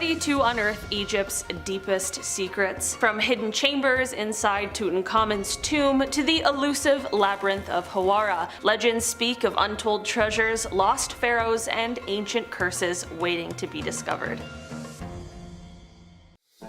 Ready to unearth Egypt's deepest secrets? From hidden chambers inside Tutankhamun's tomb to the elusive labyrinth of Hawara, legends speak of untold treasures, lost pharaohs, and ancient curses waiting to be discovered.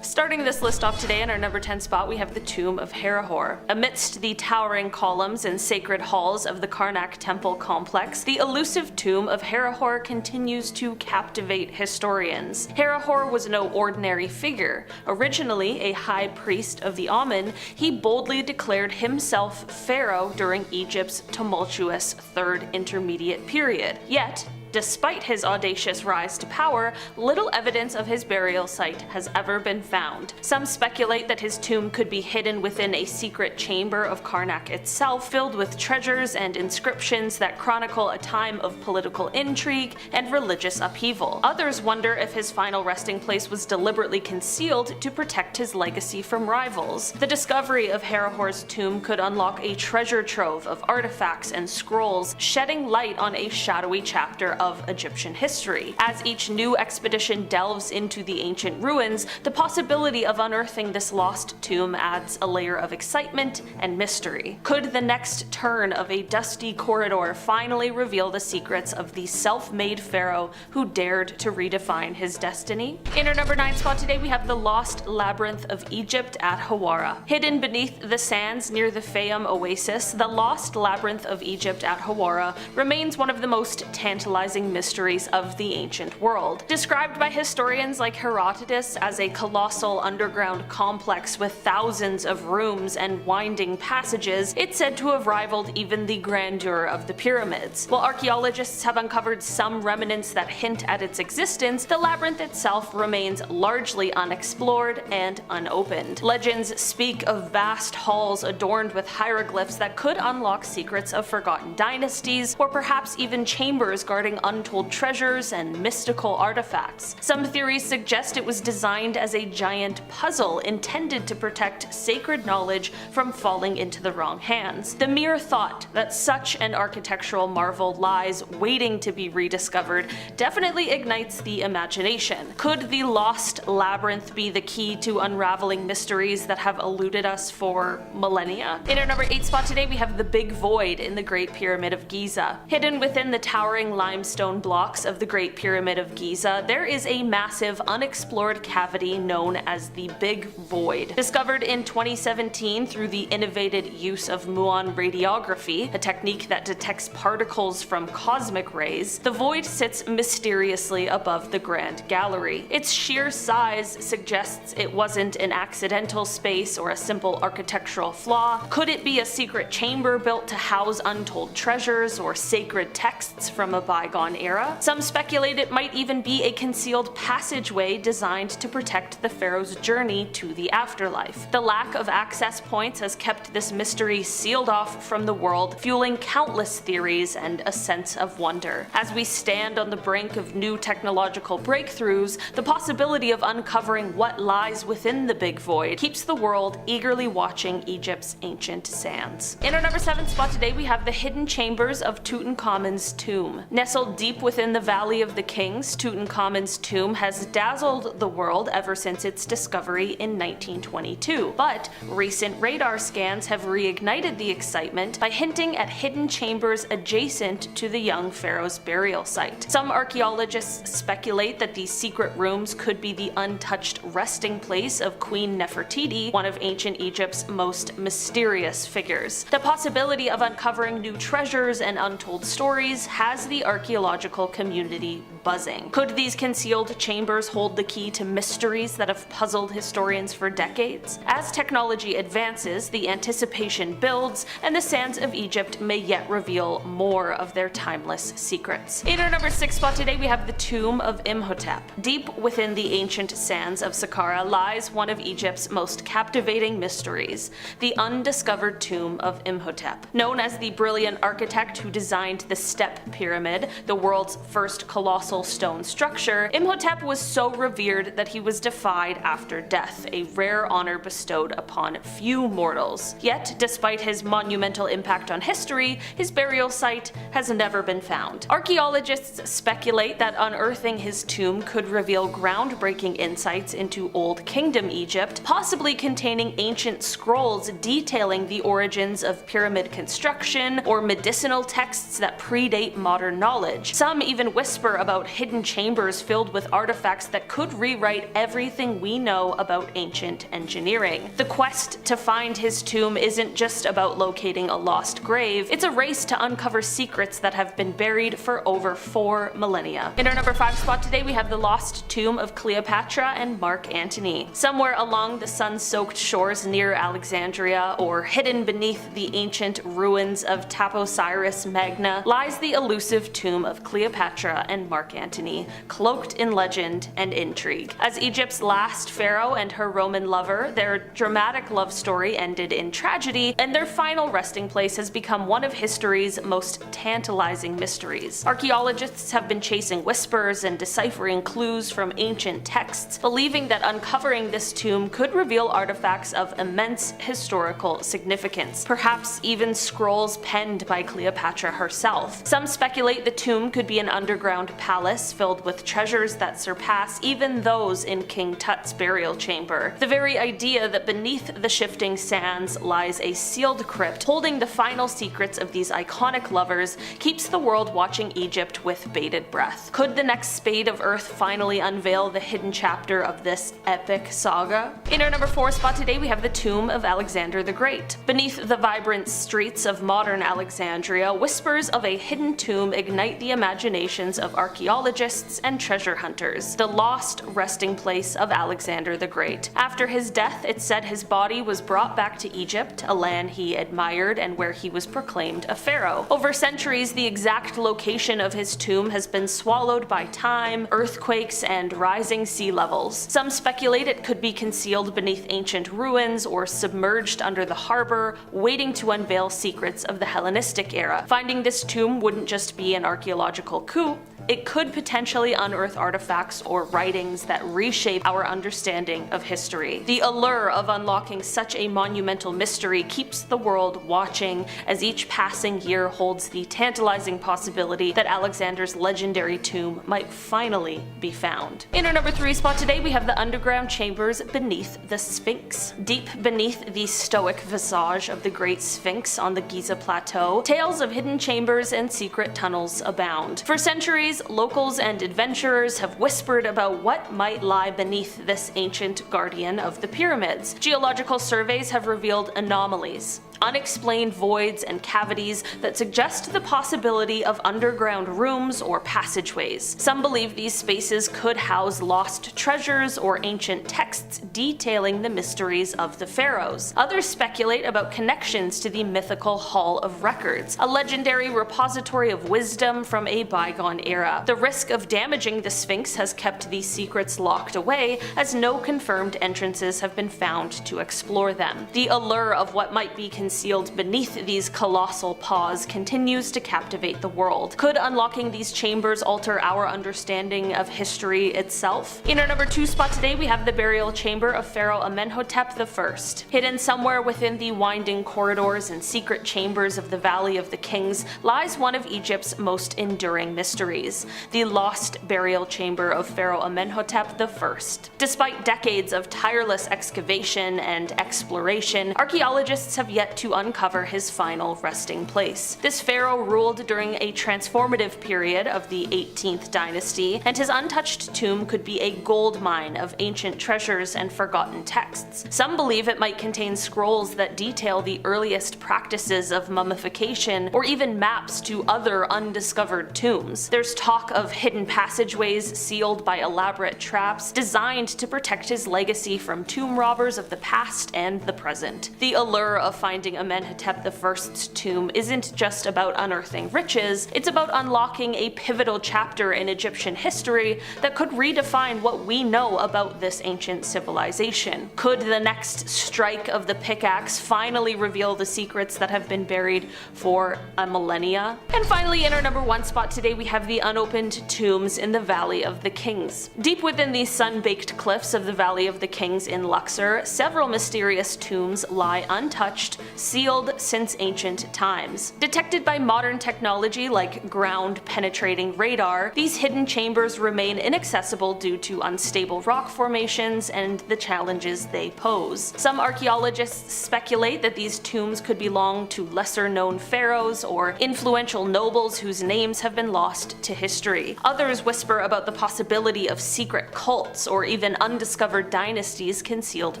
Starting this list off today in our number 10 spot, we have the Tomb of Herihor. Amidst the towering columns and sacred halls of the Karnak temple complex, the elusive tomb of Herihor continues to captivate historians. Herihor was no ordinary figure. Originally a high priest of the Amun, he boldly declared himself pharaoh during Egypt's tumultuous Third Intermediate Period. Yet, despite his audacious rise to power, little evidence of his burial site has ever been found. Some speculate that his tomb could be hidden within a secret chamber of Karnak itself, filled with treasures and inscriptions that chronicle a time of political intrigue and religious upheaval. Others wonder if his final resting place was deliberately concealed to protect his legacy from rivals. The discovery of Herihor's tomb could unlock a treasure trove of artifacts and scrolls, shedding light on a shadowy chapter of Egyptian history. As each new expedition delves into the ancient ruins, the possibility of unearthing this lost tomb adds a layer of excitement and mystery. Could the next turn of a dusty corridor finally reveal the secrets of the self-made pharaoh who dared to redefine his destiny? In our number 9 spot today, we have the Lost Labyrinth of Egypt at Hawara. Hidden beneath the sands near the Fayum oasis, the Lost Labyrinth of Egypt at Hawara remains one of the most tantalizing mysteries of the ancient world. Described by historians like Herodotus as a colossal underground complex with thousands of rooms and winding passages, it's said to have rivaled even the grandeur of the pyramids. While archaeologists have uncovered some remnants that hint at its existence, the labyrinth itself remains largely unexplored and unopened. Legends speak of vast halls adorned with hieroglyphs that could unlock secrets of forgotten dynasties, or perhaps even chambers guarding untold treasures and mystical artifacts. Some theories suggest it was designed as a giant puzzle intended to protect sacred knowledge from falling into the wrong hands. The mere thought that such an architectural marvel lies waiting to be rediscovered definitely ignites the imagination. Could the Lost Labyrinth be the key to unraveling mysteries that have eluded us for millennia? In our number 8 spot today, we have the Big Void in the Great Pyramid of Giza. Hidden within the towering limestone blocks of the Great Pyramid of Giza, there is a massive unexplored cavity known as the Big Void. Discovered in 2017 through the innovated use of muon radiography, a technique that detects particles from cosmic rays, the void sits mysteriously above the Grand Gallery. Its sheer size suggests it wasn't an accidental space or a simple architectural flaw. Could it be a secret chamber built to house untold treasures or sacred texts from a bygone era? Some speculate it might even be a concealed passageway designed to protect the pharaoh's journey to the afterlife. The lack of access points has kept this mystery sealed off from the world, fueling countless theories and a sense of wonder. As we stand on the brink of new technological breakthroughs, the possibility of uncovering what lies within the Big Void keeps the world eagerly watching Egypt's ancient sands. In our number 7 spot today, we have the hidden chambers of Tutankhamun's tomb. Nestled deep within the Valley of the Kings, Tutankhamun's tomb has dazzled the world ever since its discovery in 1922, but recent radar scans have reignited the excitement by hinting at hidden chambers adjacent to the young pharaoh's burial site. Some archaeologists speculate that these secret rooms could be the untouched resting place of Queen Nefertiti, one of ancient Egypt's most mysterious figures. The possibility of uncovering new treasures and untold stories has the archaeological community buzzing. Could these concealed chambers hold the key to mysteries that have puzzled historians for decades? As technology advances, the anticipation builds, and the sands of Egypt may yet reveal more of their timeless secrets. In our number 6 spot today, we have the Tomb of Imhotep. Deep within the ancient sands of Saqqara lies one of Egypt's most captivating mysteries, the undiscovered Tomb of Imhotep. Known as the brilliant architect who designed the Step Pyramid, the world's first colossal stone structure, Imhotep was so revered that he was deified after death, a rare honor bestowed upon few mortals. Yet, despite his monumental impact on history, his burial site has never been found. Archaeologists speculate that unearthing his tomb could reveal groundbreaking insights into Old Kingdom Egypt, possibly containing ancient scrolls detailing the origins of pyramid construction or medicinal texts that predate modern knowledge. Some even whisper about hidden chambers filled with artifacts that could rewrite everything we know about ancient engineering. The quest to find his tomb isn't just about locating a lost grave, it's a race to uncover secrets that have been buried for over 4 millennia. In our number 5 spot today, we have the lost tomb of Cleopatra and Mark Antony. Somewhere along the sun-soaked shores near Alexandria, or hidden beneath the ancient ruins of Taposiris Magna, lies the elusive tomb of Cleopatra and Mark Antony, cloaked in legend and intrigue. As Egypt's last pharaoh and her Roman lover, their dramatic love story ended in tragedy, and their final resting place has become one of history's most tantalizing mysteries. Archaeologists have been chasing whispers and deciphering clues from ancient texts, believing that uncovering this tomb could reveal artifacts of immense historical significance, perhaps even scrolls penned by Cleopatra herself. Some speculate the tomb could be an underground palace filled with treasures that surpass even those in King Tut's burial chamber. The very idea that beneath the shifting sands lies a sealed crypt holding the final secrets of these iconic lovers keeps the world watching Egypt with bated breath. Could the next spade of earth finally unveil the hidden chapter of this epic saga? In our number 4 spot today, we have the tomb of Alexander the Great. Beneath the vibrant streets of modern Alexandria, whispers of a hidden tomb ignite the imaginations of archaeologists and treasure hunters. The lost resting place of Alexander the Great. After his death, it's said his body was brought back to Egypt, a land he admired and where he was proclaimed a pharaoh. Over centuries, the exact location of his tomb has been swallowed by time, earthquakes, and rising sea levels. Some speculate it could be concealed beneath ancient ruins or submerged under the harbor, waiting to unveil secrets of the Hellenistic era. Finding this tomb wouldn't just be an archaeological coup, it could potentially unearth artifacts or writings that reshape our understanding of history. The allure of unlocking such a monumental mystery keeps the world watching as each passing year holds the tantalizing possibility that Alexander's legendary tomb might finally be found. In our number 3 spot today, we have the underground chambers beneath the Sphinx. Deep beneath the stoic visage of the Great Sphinx on the Giza Plateau, tales of hidden chambers and secret tunnels abound. For centuries, locals and adventurers have whispered about what might lie beneath this ancient guardian of the pyramids. Geological surveys have revealed anomalies, unexplained voids and cavities that suggest the possibility of underground rooms or passageways. Some believe these spaces could house lost treasures or ancient texts detailing the mysteries of the pharaohs. Others speculate about connections to the mythical Hall of Records, a legendary repository of wisdom from a bygone era. The risk of damaging the Sphinx has kept these secrets locked away, as no confirmed entrances have been found to explore them. The allure of what might be concealed beneath these colossal paws continues to captivate the world. Could unlocking these chambers alter our understanding of history itself? In our number 2 spot today, we have the burial chamber of Pharaoh Amenhotep I. Hidden somewhere within the winding corridors and secret chambers of the Valley of the Kings lies one of Egypt's most enduring mysteries, the lost burial chamber of Pharaoh Amenhotep I. Despite decades of tireless excavation and exploration, archaeologists have yet to uncover his final resting place. This pharaoh ruled during a transformative period of the 18th dynasty, and his untouched tomb could be a gold mine of ancient treasures and forgotten texts. Some believe it might contain scrolls that detail the earliest practices of mummification, or even maps to other undiscovered tombs. There's talk of hidden passageways sealed by elaborate traps designed to protect his legacy from tomb robbers of the past and the present. The allure of finding Amenhotep I's tomb isn't just about unearthing riches, it's about unlocking a pivotal chapter in Egyptian history that could redefine what we know about this ancient civilization. Could the next strike of the pickaxe finally reveal the secrets that have been buried for a millennia? And finally, in our number 1 spot today, we have the unopened tombs in the Valley of the Kings. Deep within the sun-baked cliffs of the Valley of the Kings in Luxor, several mysterious tombs lie untouched, sealed since ancient times. Detected by modern technology like ground-penetrating radar, these hidden chambers remain inaccessible due to unstable rock formations and the challenges they pose. Some archaeologists speculate that these tombs could belong to lesser-known pharaohs or influential nobles whose names have been lost to history. Others whisper about the possibility of secret cults or even undiscovered dynasties concealed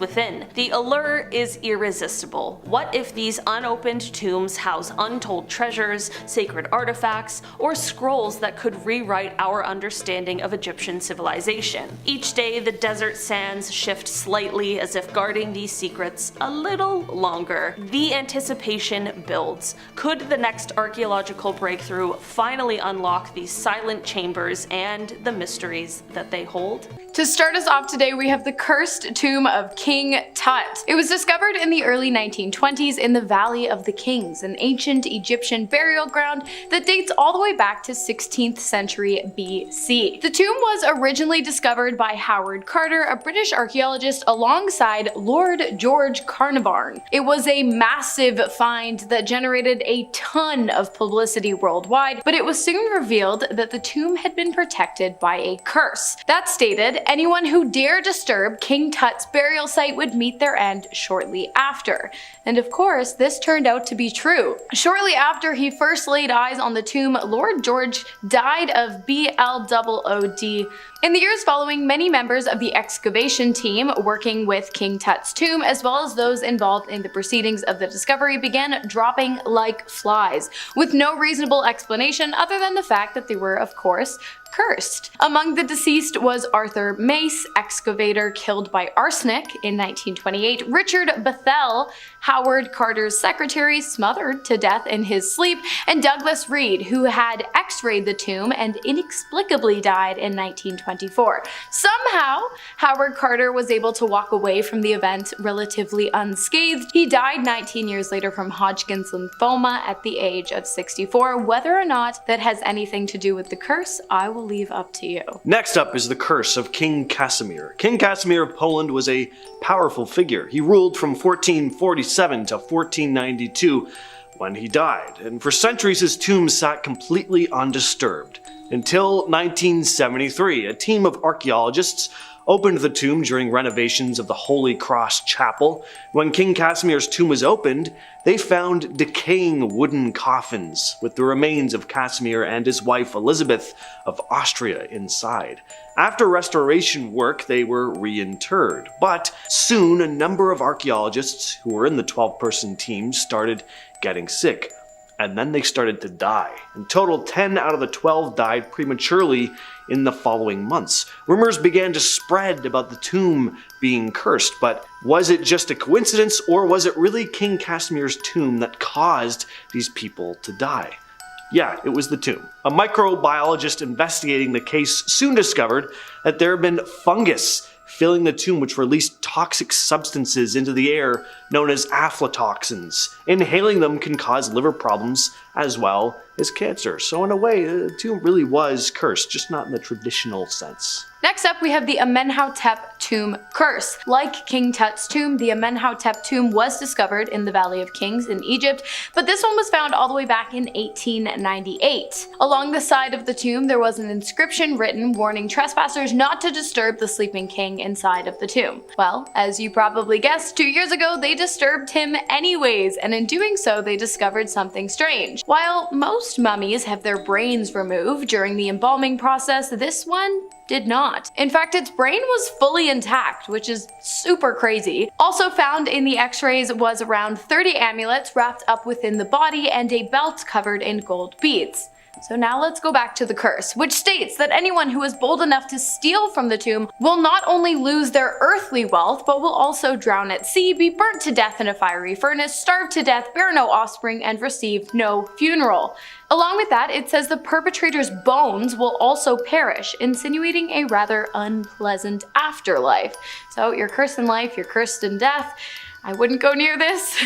within. The allure is irresistible. What if these unopened tombs house untold treasures, sacred artifacts, or scrolls that could rewrite our understanding of Egyptian civilization? Each day, the desert sands shift slightly as if guarding these secrets a little longer. The anticipation builds. Could the next archaeological breakthrough finally unlock these silent chambers and the mysteries that they hold? To start us off today, we have the cursed tomb of King Tut. It was discovered in the early 1920s in the Valley of the Kings, an ancient Egyptian burial ground that dates all the way back to 16th century BC. The tomb was originally discovered by Howard Carter, a British archaeologist, alongside Lord George Carnarvon. It was a massive find that generated a ton of publicity worldwide, but it was soon revealed that the tomb had been protected by a curse. That stated, anyone who dare disturb King Tut's burial site would meet their end shortly after. And of course, this turned out to be true. Shortly after he first laid eyes on the tomb, Lord George died of BLOOD. In the years following, many members of the excavation team working with King Tut's tomb, as well as those involved in the proceedings of the discovery, began dropping like flies, with no reasonable explanation other than the fact that they were, of course, cursed. Among the deceased was Arthur Mace, excavator killed by arsenic in 1928, Richard Bethel, Howard Carter's secretary, smothered to death in his sleep, and Douglas Reed, who had x-rayed the tomb and inexplicably died in 1924. Somehow, Howard Carter was able to walk away from the event relatively unscathed. He died 19 years later from Hodgkin's lymphoma at the age of 64. Whether or not that has anything to do with the curse, I will leave up to you. Next up is the curse of King Casimir. King Casimir of Poland was a powerful figure. He ruled from 1447 to 1492 when he died, and for centuries his tomb sat completely undisturbed. Until 1973, a team of archaeologists opened the tomb during renovations of the Holy Cross Chapel. When King Casimir's tomb was opened, they found decaying wooden coffins with the remains of Casimir and his wife Elizabeth of Austria inside. After restoration work, they were reinterred, but soon a number of archaeologists who were in the 12-person team started getting sick. And then they started to die. In total, 10 out of the 12 died prematurely in the following months. Rumors began to spread about the tomb being cursed, but was it just a coincidence, or was it really King Casimir's tomb that caused these people to die? Yeah, it was the tomb. A microbiologist investigating the case soon discovered that there had been fungus filling the tomb, which released toxic substances into the air known as aflatoxins. Inhaling them can cause liver problems as well as cancer. So in a way, the tomb really was cursed, just not in the traditional sense. Next up, we have the Amenhotep tomb curse. Like King Tut's tomb, the Amenhotep tomb was discovered in the Valley of Kings in Egypt, but this one was found all the way back in 1898. Along the side of the tomb, there was an inscription written warning trespassers not to disturb the sleeping king inside of the tomb. Well, as you probably guessed, 2 years ago they disturbed him anyways, and in doing so they discovered something strange. While most mummies have their brains removed during the embalming process, this one did not. In fact, its brain was fully intact, which is super crazy. Also found in the x-rays was around 30 amulets wrapped up within the body and a belt covered in gold beads. So now let's go back to the curse, which states that anyone who is bold enough to steal from the tomb will not only lose their earthly wealth, but will also drown at sea, be burnt to death in a fiery furnace, starve to death, bear no offspring, and receive no funeral. Along with that, it says the perpetrator's bones will also perish, insinuating a rather unpleasant afterlife. So you're cursed in life, you're cursed in death. I wouldn't go near this.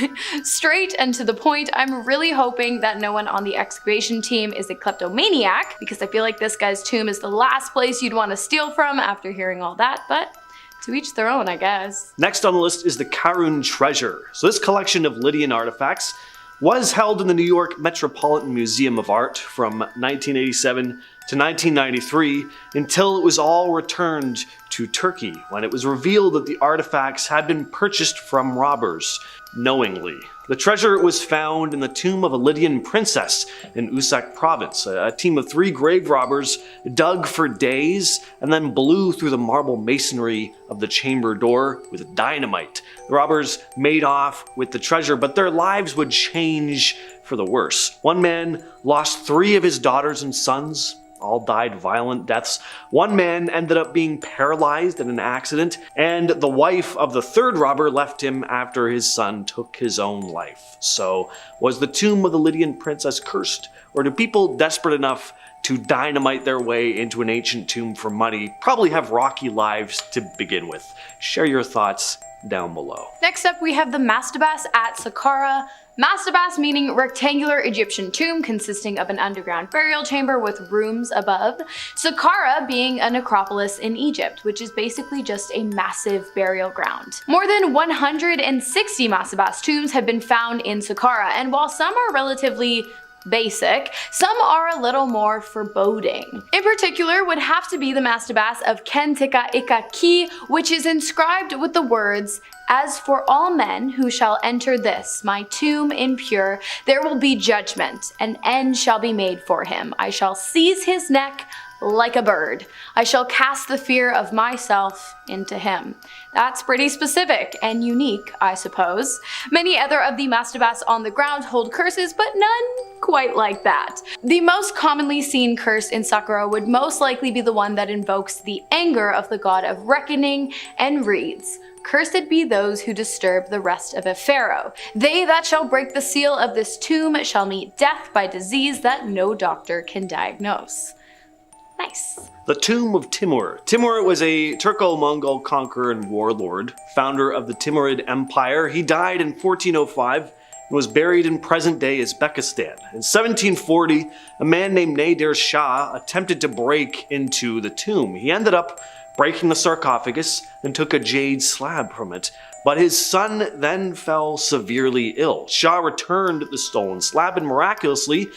Straight and to the point, I'm really hoping that no one on the excavation team is a kleptomaniac, because I feel like this guy's tomb is the last place you'd want to steal from after hearing all that, but to each their own, I guess. Next on the list is the Karun Treasure. So this collection of Lydian artifacts was held in the New York Metropolitan Museum of Art from 1987 to 1993 until it was all returned to Turkey when it was revealed that the artifacts had been purchased from robbers knowingly. The treasure was found in the tomb of a Lydian princess in Usak province. A team of 3 grave robbers dug for days and then blew through the marble masonry of the chamber door with dynamite. The robbers made off with the treasure, but their lives would change for the worse. One man lost 3 of his daughters and sons. All died violent deaths. One man ended up being paralyzed in an accident, and the wife of the 3rd robber left him after his son took his own life. So, was the tomb of the Lydian princess cursed? Or do people desperate enough to dynamite their way into an ancient tomb for money probably have rocky lives to begin with? Share your thoughts down below. Next up, we have the mastabas at Saqqara. Mastabas meaning rectangular Egyptian tomb consisting of an underground burial chamber with rooms above. Saqqara being a necropolis in Egypt, which is basically just a massive burial ground. More than 160 mastabas tombs have been found in Saqqara, and while some are relatively basic, some are a little more foreboding. In particular would have to be the mastabas of Kentika Ikaki, which is inscribed with the words, "As for all men who shall enter this, my tomb impure, there will be judgment, an end shall be made for him. I shall seize his neck like a bird. I shall cast the fear of myself into him." That's pretty specific and unique, I suppose. Many other of the mastabas on the ground hold curses, but none quite like that. The most commonly seen curse in Saqqara would most likely be the one that invokes the anger of the god of reckoning and reads, "Cursed be those who disturb the rest of a pharaoh. They that shall break the seal of this tomb shall meet death by disease that no doctor can diagnose." Nice. The Tomb of Timur. Timur was a Turco-Mongol conqueror and warlord, founder of the Timurid Empire. He died in 1405 and was buried in present-day Uzbekistan. In 1740, a man named Nadir Shah attempted to break into the tomb. He ended up breaking the sarcophagus and took a jade slab from it. But his son then fell severely ill. Shah returned the stolen slab and miraculously,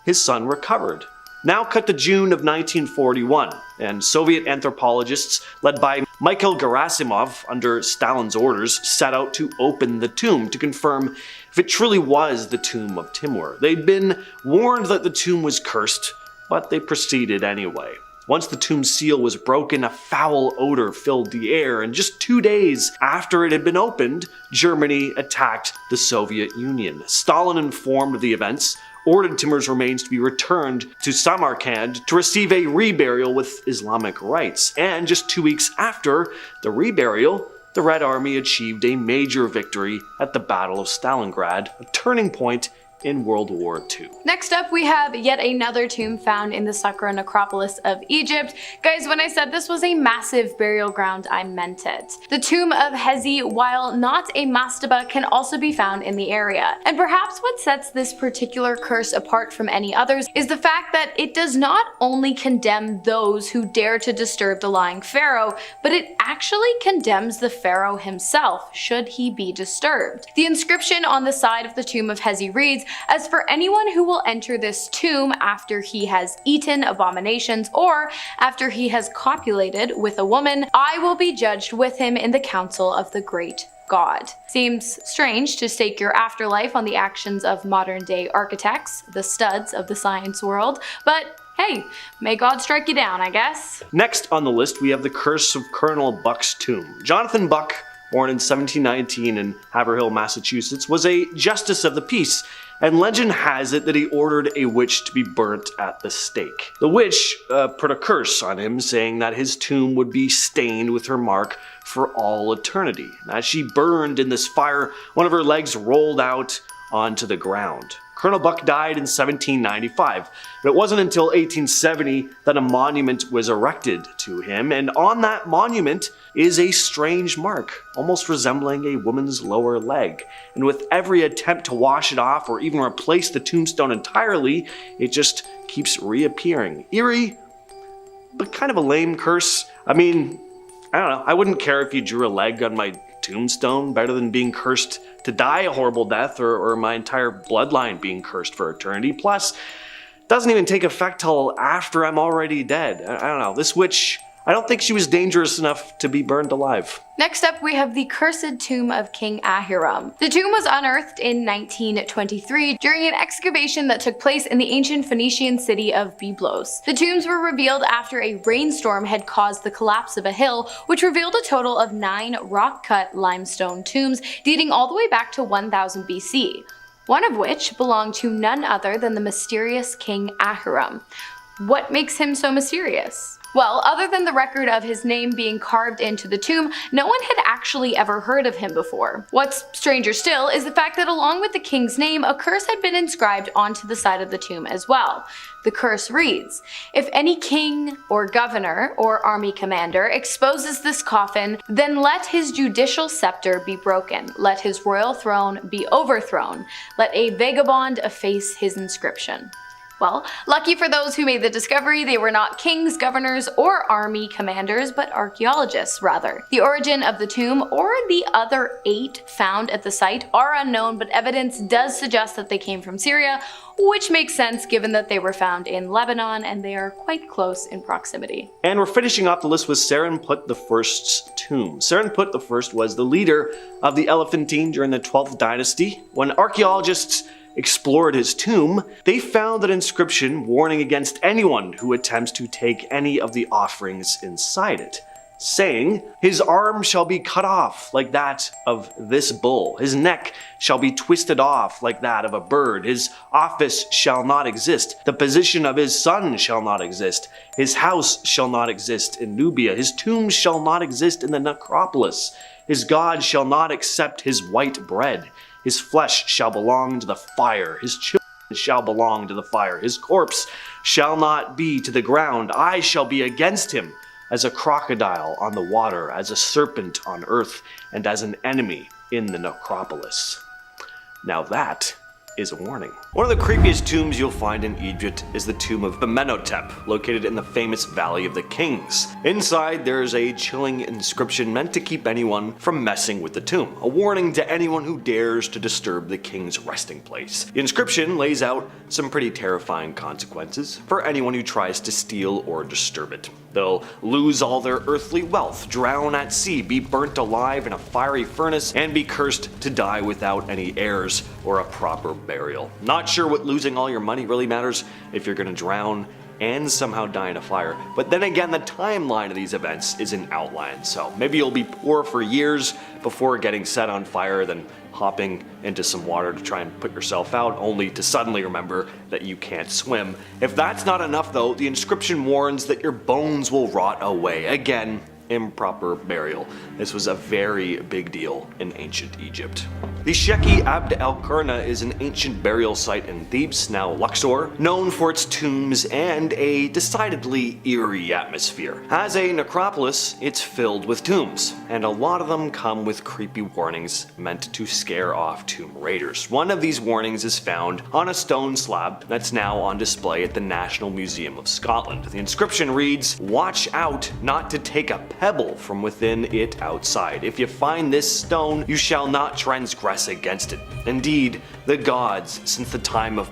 his son recovered. Now cut to June of 1941, and Soviet anthropologists led by Mikhail Gerasimov under Stalin's orders set out to open the tomb to confirm if it truly was the tomb of Timur. They'd been warned that the tomb was cursed, but they proceeded anyway. Once the tomb seal was broken, a foul odor filled the air, and just 2 days after it had been opened, Germany attacked the Soviet Union. Stalin, informed of the events, ordered Timur's remains to be returned to Samarkand to receive a reburial with Islamic rites. And just 2 weeks after the reburial, the Red Army achieved a major victory at the Battle of Stalingrad, a turning point in World War II. Next up, we have yet another tomb found in the Saqqara necropolis of Egypt. Guys, when I said this was a massive burial ground, I meant it. The tomb of Hezi, while not a mastaba, can also be found in the area. And perhaps what sets this particular curse apart from any others is the fact that it does not only condemn those who dare to disturb the lying pharaoh, but it actually condemns the pharaoh himself, should he be disturbed. The inscription on the side of the tomb of Hezi reads, "As for anyone who will enter this tomb after he has eaten abominations or after he has copulated with a woman, I will be judged with him in the council of the great God." Seems strange to stake your afterlife on the actions of modern day architects, the studs of the science world, but hey, may God strike you down, I guess. Next on the list, we have the curse of Colonel Buck's tomb. Jonathan Buck, born in 1719 in Haverhill, Massachusetts, was a justice of the peace and legend has it that he ordered a witch to be burnt at the stake. The witch put a curse on him, saying that his tomb would be stained with her mark for all eternity. As she burned in this fire, one of her legs rolled out onto the ground. Colonel Buck died in 1795, but it wasn't until 1870 that a monument was erected to him, and on that monument is a strange mark, almost resembling a woman's lower leg. And with every attempt to wash it off or even replace the tombstone entirely, it just keeps reappearing. Eerie, but kind of a lame curse. I mean, I don't know, I wouldn't care if you drew a leg on my tombstone, better than being cursed to die a horrible death, or my entire bloodline being cursed for eternity. Plus, it doesn't even take effect till after I'm already dead. I don't know, this witch, I don't think she was dangerous enough to be burned alive. Next up, we have the cursed tomb of King Ahiram. The tomb was unearthed in 1923 during an excavation that took place in the ancient Phoenician city of Byblos. The tombs were revealed after a rainstorm had caused the collapse of a hill, which revealed a total of 9 rock-cut limestone tombs dating all the way back to 1000 BC, one of which belonged to none other than the mysterious King Ahiram. What makes him so mysterious? Well, other than the record of his name being carved into the tomb, no one had actually ever heard of him before. What's stranger still is the fact that along with the king's name, a curse had been inscribed onto the side of the tomb as well. The curse reads, "If any king or governor or army commander exposes this coffin, then let his judicial scepter be broken, let his royal throne be overthrown, let a vagabond efface his inscription." Well, lucky for those who made the discovery, they were not kings, governors, or army commanders, but archaeologists rather. The origin of the tomb, or the other 8 found at the site, are unknown, but evidence does suggest that they came from Syria, which makes sense given that they were found in Lebanon and they are quite close in proximity. And we're finishing off the list with Serenput I's tomb. Serenput I was the leader of the Elephantine during the 12th dynasty. When archaeologists explored his tomb, they found an inscription warning against anyone who attempts to take any of the offerings inside it, saying, "His arm shall be cut off like that of this bull, his neck shall be twisted off like that of a bird, his office shall not exist, the position of his son shall not exist, his house shall not exist in Nubia, his tomb shall not exist in the necropolis, his god shall not accept his white bread, his flesh shall belong to the fire, his children shall belong to the fire, his corpse shall not be to the ground, I shall be against him as a crocodile on the water, as a serpent on earth, and as an enemy in the necropolis." Now that is a warning. One of the creepiest tombs you'll find in Egypt is the tomb of Amenhotep, located in the famous Valley of the Kings. Inside, there's a chilling inscription meant to keep anyone from messing with the tomb, a warning to anyone who dares to disturb the king's resting place. The inscription lays out some pretty terrifying consequences for anyone who tries to steal or disturb it. They'll lose all their earthly wealth, drown at sea, be burnt alive in a fiery furnace, and be cursed to die without any heirs or a proper burial. Not sure what losing all your money really matters if you're gonna drown and somehow die in a fire, but then again, the timeline of these events is an outline, so maybe you'll be poor for years before getting set on fire, then hopping into some water to try and put yourself out, only to suddenly remember that you can't swim. If that's not enough though, the inscription warns that your bones will rot away. Again, improper burial. This was a very big deal in ancient Egypt. The Sheki Abd el-Qurna is an ancient burial site in Thebes, now Luxor, known for its tombs and a decidedly eerie atmosphere. As a necropolis, it's filled with tombs, and a lot of them come with creepy warnings meant to scare off tomb raiders. One of these warnings is found on a stone slab that's now on display at the National Museum of Scotland. The inscription reads, "Watch out not to take a pebble from within it outside. If you find this stone, you shall not transgress against it. Indeed, the gods, since the time of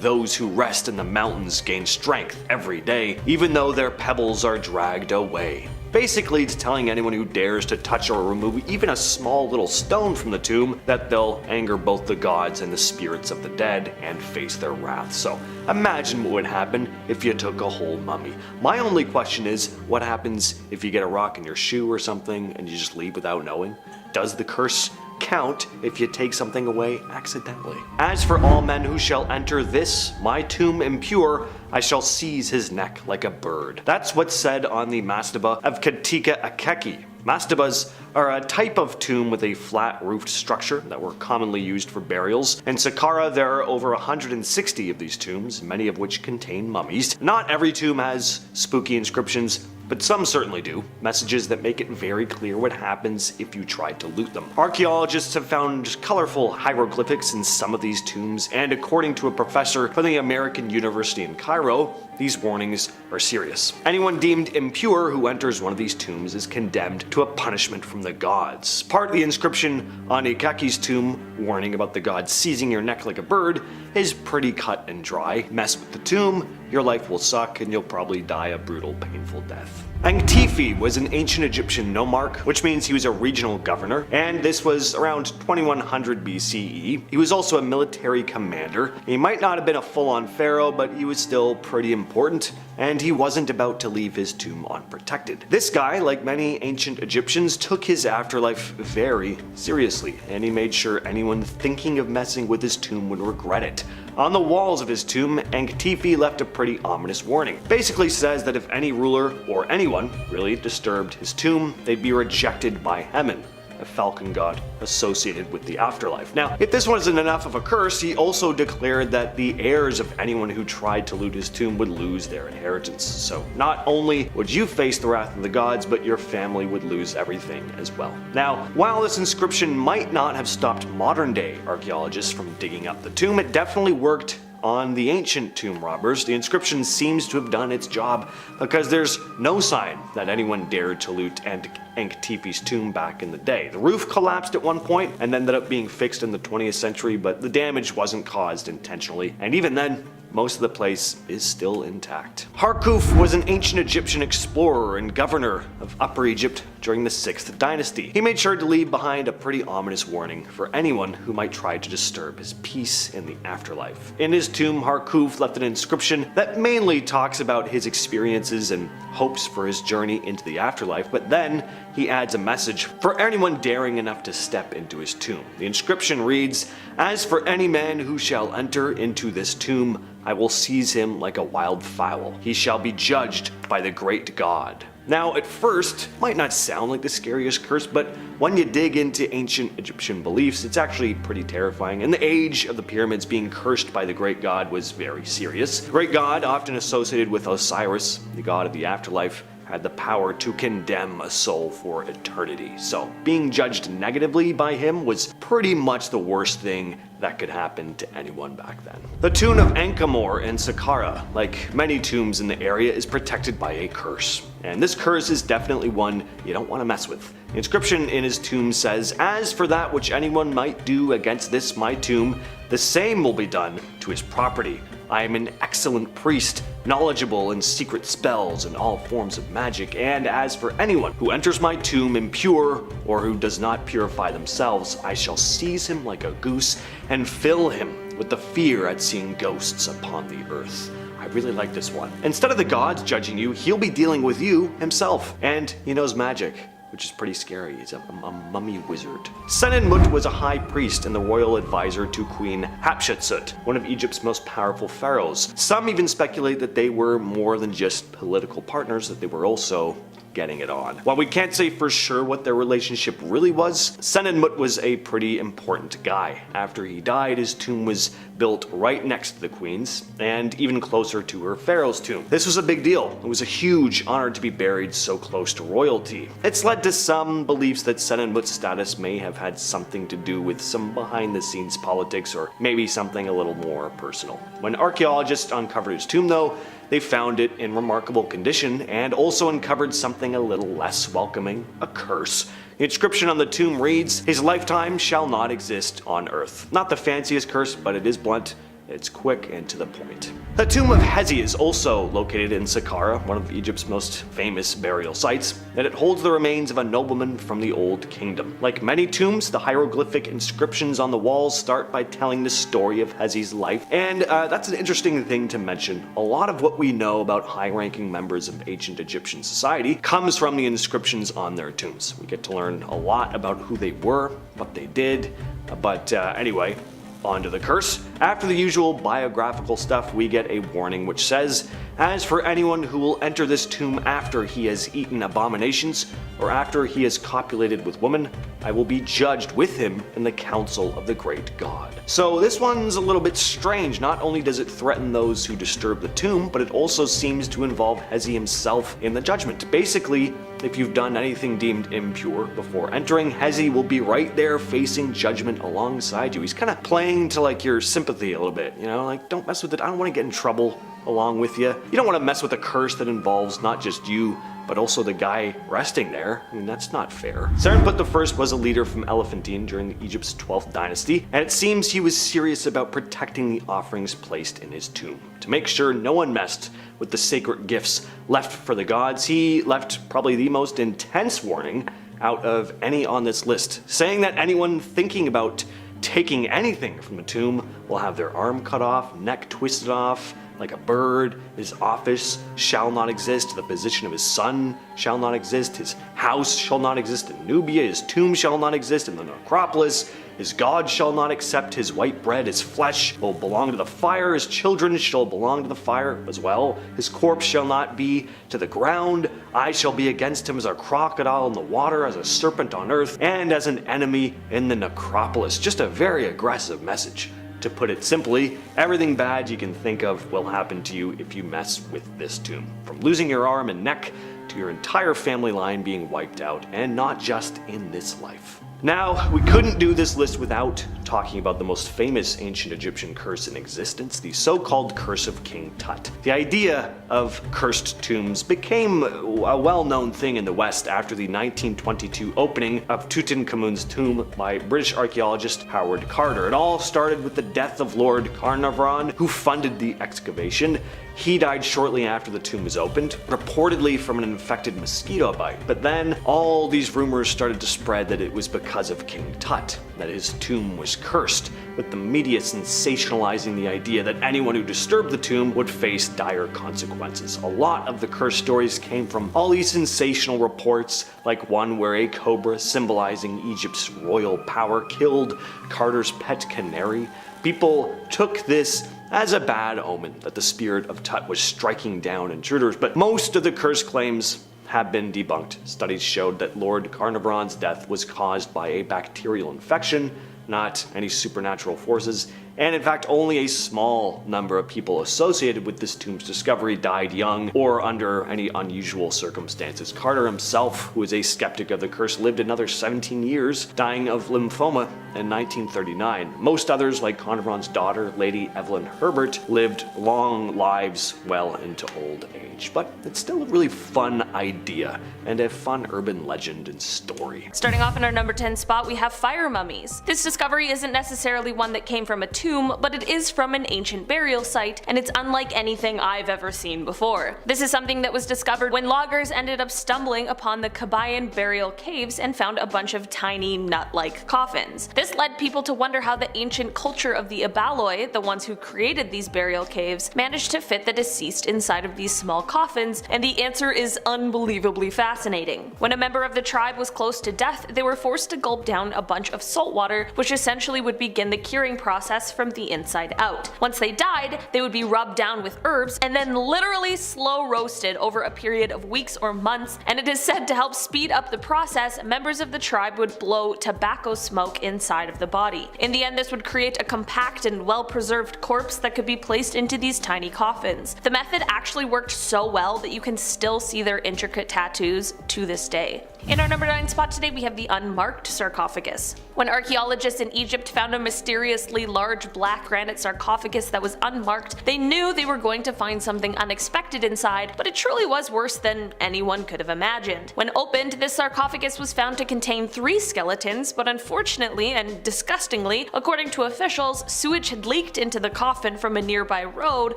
those who rest in the mountains gain strength every day, even though their pebbles are dragged away." Basically, it's telling anyone who dares to touch or remove even a small little stone from the tomb that they'll anger both the gods and the spirits of the dead and face their wrath. So imagine what would happen if you took a whole mummy. My only question is, what happens if you get a rock in your shoe or something and you just leave without knowing? Does the curse count if you take something away accidentally. As for all men who shall enter this, my tomb impure, I shall seize his neck like a bird. That's what's said on the mastaba of Katika Akeki. Mastabas are a type of tomb with a flat-roofed structure that were commonly used for burials. In Saqqara, there are over 160 of these tombs, many of which contain mummies. Not every tomb has spooky inscriptions, but some certainly do, messages that make it very clear what happens if you try to loot them. Archaeologists have found colorful hieroglyphics in some of these tombs, and according to a professor from the American University in Cairo, these warnings are serious. Anyone deemed impure who enters one of these tombs is condemned to a punishment from the gods. Part of the inscription on Ikaki's tomb, warning about the gods seizing your neck like a bird, is pretty cut and dry. Mess with the tomb, your life will suck and you'll probably die a brutal, painful death. Enkhtifi was an ancient Egyptian nomarch, which means he was a regional governor, and this was around 2100 BCE. He was also a military commander. He might not have been a full-on pharaoh, but he was still pretty important, and he wasn't about to leave his tomb unprotected. This guy, like many ancient Egyptians, took his afterlife very seriously, and he made sure anyone thinking of messing with his tomb would regret it. On the walls of his tomb, Enkhtifi left a pretty ominous warning. Basically says that if any ruler, or anyone, really disturbed his tomb, they'd be rejected by Hemen, a falcon god associated with the afterlife. Now, if this wasn't enough of a curse, he also declared that the heirs of anyone who tried to loot his tomb would lose their inheritance. So not only would you face the wrath of the gods, but your family would lose everything as well. Now, while this inscription might not have stopped modern-day archaeologists from digging up the tomb, it definitely worked on the ancient tomb robbers. The inscription seems to have done its job because there's no sign that anyone dared to loot Enkhtifi's tomb back in the day. The roof collapsed at one point and ended up being fixed in the 20th century, but the damage wasn't caused intentionally, and even then, most of the place is still intact. Harkuf was an ancient Egyptian explorer and governor of Upper Egypt during the 6th dynasty. He made sure to leave behind a pretty ominous warning for anyone who might try to disturb his peace in the afterlife. In his tomb, Harkuf left an inscription that mainly talks about his experiences and hopes for his journey into the afterlife, but then he adds a message for anyone daring enough to step into his tomb. The inscription reads, "As for any man who shall enter into this tomb, I will seize him like a wild fowl. He shall be judged by the great God." Now, at first, might not sound like the scariest curse, but when you dig into ancient Egyptian beliefs, it's actually pretty terrifying, and the age of the pyramids being cursed by the great god was very serious. The great god, often associated with Osiris, the god of the afterlife, had the power to condemn a soul for eternity. So being judged negatively by him was pretty much the worst thing that could happen to anyone back then. The tomb of Ankh-Amor in Saqqara, like many tombs in the area, is protected by a curse. And this curse is definitely one you don't want to mess with. The inscription in his tomb says, "As for that which anyone might do against this my tomb, the same will be done to his property. I am an excellent priest, knowledgeable in secret spells and all forms of magic, and as for anyone who enters my tomb impure or who does not purify themselves, I shall seize him like a goose and fill him with the fear at seeing ghosts upon the earth." I really like this one. Instead of the gods judging you, he'll be dealing with you himself, and he knows magic, which is pretty scary. He's a mummy wizard. Senenmut was a high priest and the royal advisor to Queen Hatshepsut, one of Egypt's most powerful pharaohs. Some even speculate that they were more than just political partners, that they were also getting it on. While we can't say for sure what their relationship really was, Senenmut was a pretty important guy. After he died, his tomb was built right next to the queen's, and even closer to her pharaoh's tomb. This was a big deal. It was a huge honor to be buried so close to royalty. It's led to some beliefs that Senenmut's status may have had something to do with some behind-the-scenes politics, or maybe something a little more personal. When archaeologists uncovered his tomb, though, they found it in remarkable condition and also uncovered something a little less welcoming, a curse. The inscription on the tomb reads, "His lifetime shall not exist on earth." Not the fanciest curse, but it is blunt. It's quick and to the point. The tomb of Hezi is also located in Saqqara, one of Egypt's most famous burial sites, and it holds the remains of a nobleman from the Old Kingdom. Like many tombs, the hieroglyphic inscriptions on the walls start by telling the story of Hezi's life, and that's an interesting thing to mention. A lot of what we know about high-ranking members of ancient Egyptian society comes from the inscriptions on their tombs. We get to learn a lot about who they were, what they did, but anyway, on to the curse. After the usual biographical stuff, we get a warning which says, "As for anyone who will enter this tomb after he has eaten abominations, or after he has copulated with woman, I will be judged with him in the council of the great God." So this one's a little bit strange. Not only does it threaten those who disturb the tomb, but it also seems to involve Hezi himself in the judgment. Basically, if you've done anything deemed impure before entering, Hezi will be right there facing judgment alongside you. He's kind of playing to like your sympathy a little bit, you know, like don't mess with it. I don't want to get in trouble along with you. You don't want to mess with a curse that involves not just you, but also the guy resting there. I mean, that's not fair. Serenput I was a leader from Elephantine during Egypt's 12th dynasty, and it seems he was serious about protecting the offerings placed in his tomb. To make sure no one messed with the sacred gifts left for the gods, he left probably the most intense warning out of any on this list, saying that anyone thinking about taking anything from the tomb will have their arm cut off, neck twisted off like a bird, his office shall not exist, the position of his son shall not exist, his house shall not exist in Nubia, his tomb shall not exist in the necropolis, his god shall not accept his white bread, his flesh will belong to the fire, his children shall belong to the fire as well, his corpse shall not be to the ground, I shall be against him as a crocodile in the water, as a serpent on earth, and as an enemy in the necropolis. Just a very aggressive message. To put it simply, everything bad you can think of will happen to you if you mess with this tomb. From losing your arm and neck to your entire family line being wiped out, and not just in this life. Now, we couldn't do this list without talking about the most famous ancient Egyptian curse in existence, the so-called Curse of King Tut. The idea of cursed tombs became a well-known thing in the West after the 1922 opening of Tutankhamun's tomb by British archaeologist Howard Carter. It all started with the death of Lord Carnarvon, who funded the excavation. He died shortly after the tomb was opened, reportedly from an infected mosquito bite. But then all these rumors started to spread that it was because of King Tut, that his tomb was cursed, with the media sensationalizing the idea that anyone who disturbed the tomb would face dire consequences. A lot of the curse stories came from all these sensational reports, like one where a cobra symbolizing Egypt's royal power killed Carter's pet canary. People took this as a bad omen that the spirit of Tut was striking down intruders, but most of the curse claims have been debunked. Studies showed that Lord Carnarvon's death was caused by a bacterial infection, not any supernatural forces, and in fact only a small number of people associated with this tomb's discovery died young or under any unusual circumstances. Carter himself, who is a skeptic of the curse, lived another 17 years, dying of lymphoma in 1939. Most others, like Carnarvon's daughter, Lady Evelyn Herbert, lived long lives well into old age. But it's still a really fun idea and a fun urban legend and story. Starting off in our number 10 spot, we have fire mummies. This discovery isn't necessarily one that came from a tomb, but it is from an ancient burial site, and it's unlike anything I've ever seen before. This is something that was discovered when loggers ended up stumbling upon the Kabayan burial caves and found a bunch of tiny nut-like coffins. This led people to wonder how the ancient culture of the Abaloi, the ones who created these burial caves, managed to fit the deceased inside of these small coffins, and the answer is unbelievably fascinating. When a member of the tribe was close to death, they were forced to gulp down a bunch of salt water, which essentially would begin the curing process from the inside out. Once they died, they would be rubbed down with herbs and then literally slow roasted over a period of weeks or months, and it is said to help speed up the process, members of the tribe would blow tobacco smoke inside of the body. In the end, this would create a compact and well-preserved corpse that could be placed into these tiny coffins. The method actually worked so well that you can still see their intricate tattoos to this day. In our number 9 spot today we have the unmarked sarcophagus. When archaeologists in Egypt found a mysteriously large black granite sarcophagus that was unmarked, they knew they were going to find something unexpected inside, but it truly was worse than anyone could have imagined. When opened, this sarcophagus was found to contain 3 skeletons, but unfortunately and disgustingly, according to officials, sewage had leaked into the coffin from a nearby road,